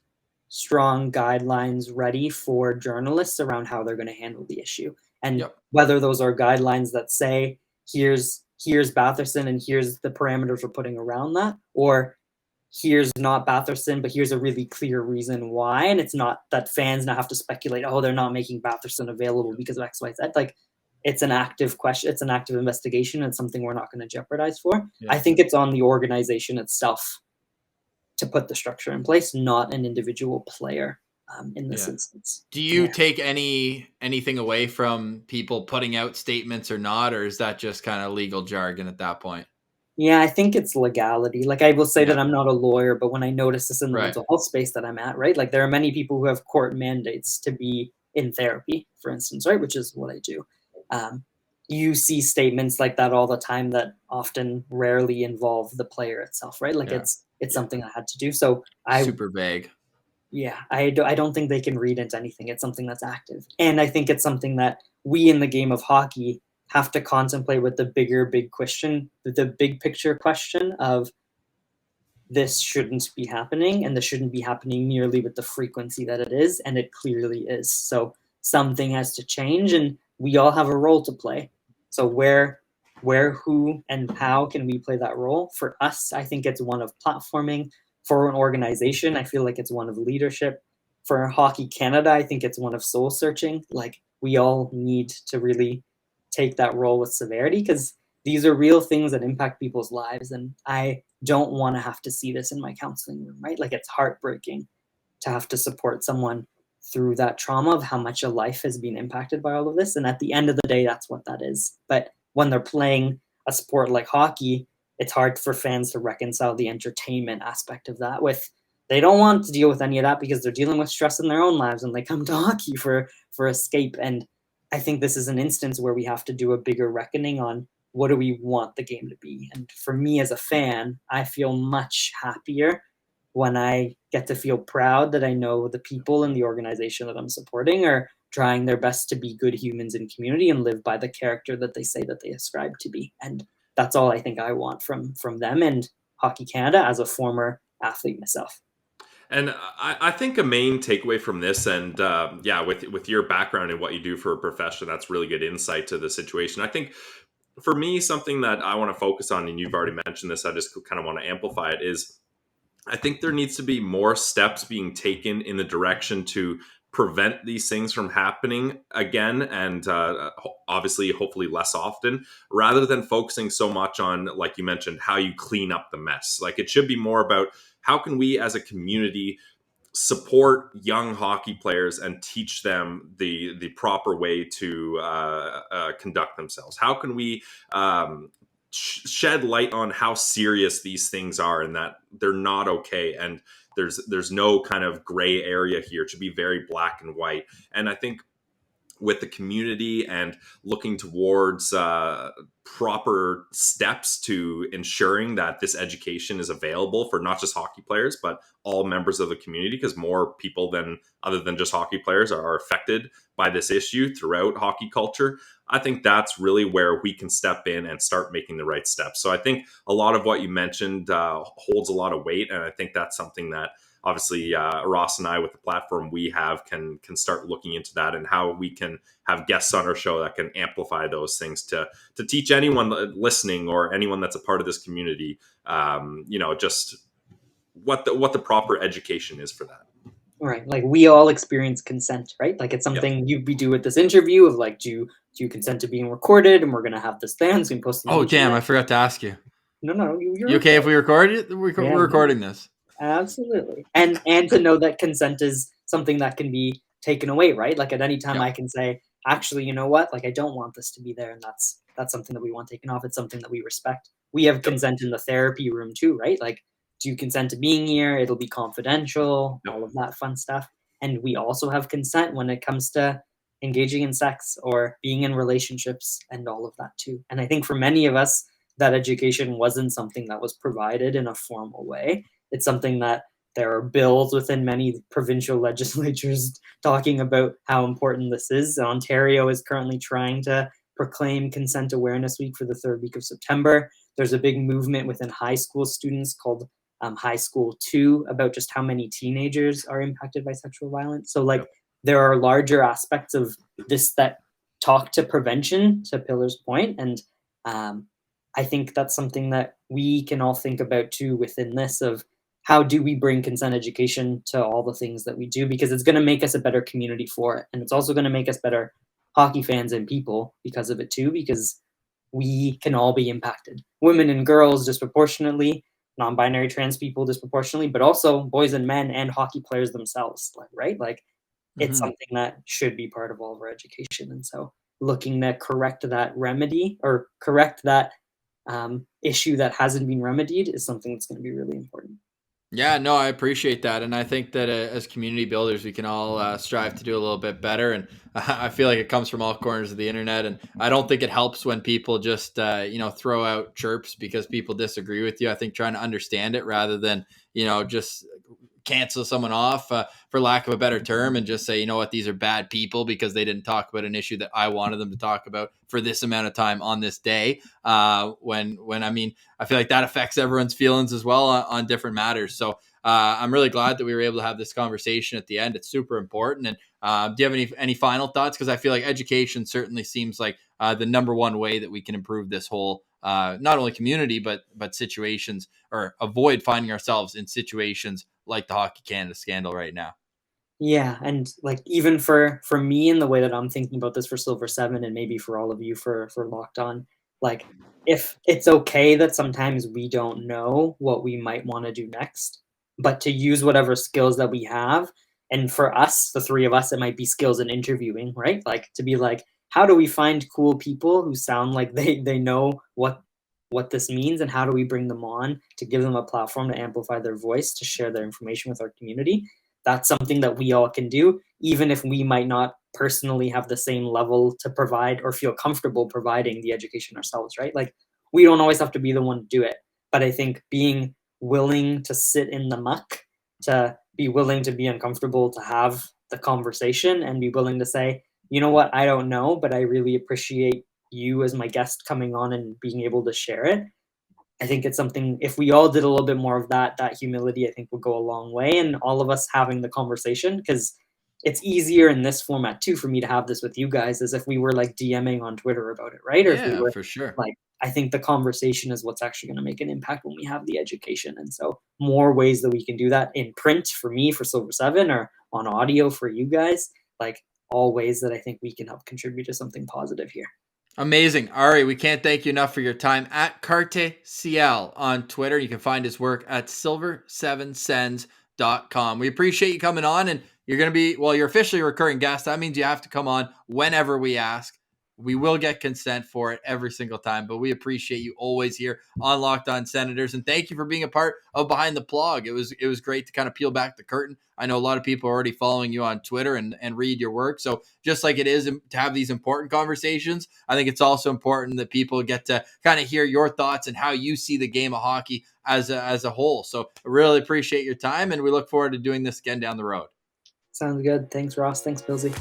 strong guidelines ready for journalists around how they're going to handle the issue. And whether those are guidelines that say, here's Batherson and here's the parameters we're putting around that, or here's not Batherson, but here's a really clear reason why. And it's not that fans now have to speculate, oh, they're not making Batherson available because of X, Y, Z. Like, it's an active question. It's an active investigation. It's something we're not going to jeopardize for. I think it's on the organization itself to put the structure in place, not an individual player in this instance. Do you take anything away from people putting out statements or not, or is that just kind of legal jargon at that point? Yeah, I think it's legality. Like, I will say that I'm not a lawyer, but when I notice this in the mental health space that I'm at, right? Like, there are many people who have court mandates to be in therapy, for instance, right? Which is what I do. You see statements like that all the time that often rarely involve the player itself, right? Like, it's something I had to do. So super vague. Yeah, I don't think they can read into anything. It's something that's active. And I think it's something that we in the game of hockey have to contemplate with the big question, the big picture question of, this shouldn't be happening, and this shouldn't be happening nearly with the frequency that it is, and it clearly is. So something has to change, and we all have a role to play. So where, who, and how can we play that role? For us, I think it's one of platforming. For an organization, I feel like it's one of leadership. For Hockey Canada, I think it's one of soul searching. Like, we all need to really take that role with severity, because these are real things that impact people's lives. And I don't want to have to see this in my counseling room, right? Like, it's heartbreaking to have to support someone through that trauma of how much a life has been impacted by all of this. And at the end of the day, that's what that is. But when they're playing a sport like hockey, it's hard for fans to reconcile the entertainment aspect of that with, they don't want to deal with any of that because they're dealing with stress in their own lives and they come to hockey for escape. And I think this is an instance where we have to do a bigger reckoning on, what do we want the game to be? And for me as a fan, I feel much happier when I get to feel proud that I know the people in the organization that I'm supporting are trying their best to be good humans in community and live by the character that they say that they ascribe to be. And that's all I think I want from them and Hockey Canada as a former athlete myself. And I think a main takeaway from this, and with your background and what you do for a profession, that's really good insight to the situation. I think for me, something that I want to focus on, and you've already mentioned this, I just kind of want to amplify it, is I think there needs to be more steps being taken in the direction to prevent these things from happening again, and obviously hopefully less often, rather than focusing so much on, like you mentioned, how you clean up the mess. Like, it should be more about how can we as a community support young hockey players and teach them the proper way to conduct themselves. How can we shed light on how serious these things are, and that they're not okay, and there's no kind of gray area here. It should be very black and white. And I think with the community and looking towards proper steps to ensuring that this education is available for not just hockey players, but all members of the community, because more people than other than just hockey players are affected by this issue throughout hockey culture. I think that's really where we can step in and start making the right steps. So I think a lot of what you mentioned holds a lot of weight. And I think that's something that obviously Ross and I, with the platform we have, can start looking into that, and how we can have guests on our show that can amplify those things to teach anyone listening or anyone that's a part of this community, just what the proper education is for that. Right. Like, we all experience consent, right? Like, it's something we do with this interview of like, do you consent to being recorded? And we're going to have this there, so we can post it. Oh, damn. I forgot to ask you. No, you okay if we record it? We're recording this. Absolutely. And to know that consent is something that can be taken away, right? Like, at any time I can say, actually, you know what? Like, I don't want this to be there. And that's something that we want taken off. It's something that we respect. We have consent in the therapy room too, right? Like, do you consent to being here? It'll be confidential, all of that fun stuff. And we also have consent when it comes to engaging in sex or being in relationships and all of that too. And I think for many of us, that education wasn't something that was provided in a formal way. It's something that there are bills within many provincial legislatures talking about how important this is. Ontario is currently trying to proclaim Consent Awareness Week for the third week of September. There's a big movement within high school students called High School 2 about just how many teenagers are impacted by sexual violence. So like, there are larger aspects of this that talk to prevention, to Pillar's point. And I think that's something that we can all think about too within this, of how do we bring consent education to all the things that we do, because it's going to make us a better community for it. And it's also going to make us better hockey fans and people because of it too, because we can all be impacted. Women and girls disproportionately, non-binary trans people disproportionately, but also boys and men and hockey players themselves, right? Like, it's something that should be part of all of our education. And so looking to correct that remedy, or correct that issue that hasn't been remedied, is something that's going to be really important. Yeah, no, I appreciate that. And I think that as community builders, we can all strive to do a little bit better. And I feel like it comes from all corners of the internet. And I don't think it helps when people just, throw out chirps because people disagree with you. I think trying to understand it rather than, just cancel someone off for lack of a better term, and just say, you know what, these are bad people because they didn't talk about an issue that I wanted them to talk about for this amount of time on this day. When I mean, I feel like that affects everyone's feelings as well on different matters. So I'm really glad that we were able to have this conversation at the end. It's super important. And do you have any final thoughts? Because I feel like education certainly seems like the number one way that we can improve this whole not only community, but situations, or avoid finding ourselves in situations like the Hockey Canada scandal right now. Yeah. And like, even for me, in the way that I'm thinking about this for Silver Seven, and maybe for all of you for Locked On, like, if it's okay that sometimes we don't know what we might want to do next, but to use whatever skills that we have. And for us, the three of us, it might be skills in interviewing, right? Like, to be like, how do we find cool people who sound like they know what this means, and how do we bring them on to give them a platform to amplify their voice, to share their information with our community? That's something that we all can do, even if we might not personally have the same level to provide or feel comfortable providing the education ourselves, right? Like, we don't always have to be the one to do it. But I think being willing to sit in the muck, to be willing to be uncomfortable, to have the conversation, and be willing to say, you know what, I don't know, but I really appreciate you as my guest coming on and being able to share it. I think it's something, if we all did a little bit more of that humility, I think would go a long way. And all of us having the conversation, because it's easier in this format too for me to have this with you guys, as if we were like DMing on Twitter about it, right? Or if we were, for sure. Like, I think the conversation is what's actually going to make an impact when we have the education. And so more ways that we can do that in print, for me, for Silver Seven, or on audio for you guys. Like, all ways that I think we can help contribute to something positive here. Amazing. Ari, we can't thank you enough for your time. At Carte CL on Twitter. You can find his work at silver7sens.com. We appreciate you coming on, and you're going to be, well, you're officially a recurring guest. That means you have to come on whenever we ask. We will get consent for it every single time, but we appreciate you always here on Locked On Senators, and thank you for being a part of Behind the Plug. It was great to kind of peel back the curtain. I know a lot of people are already following you on Twitter and read your work, so just like it is to have these important conversations, I think it's also important that people get to kind of hear your thoughts and how you see the game of hockey as a whole. So I really appreciate your time, and we look forward to doing this again down the road. Sounds good. Thanks, Ross. Thanks, Billsy.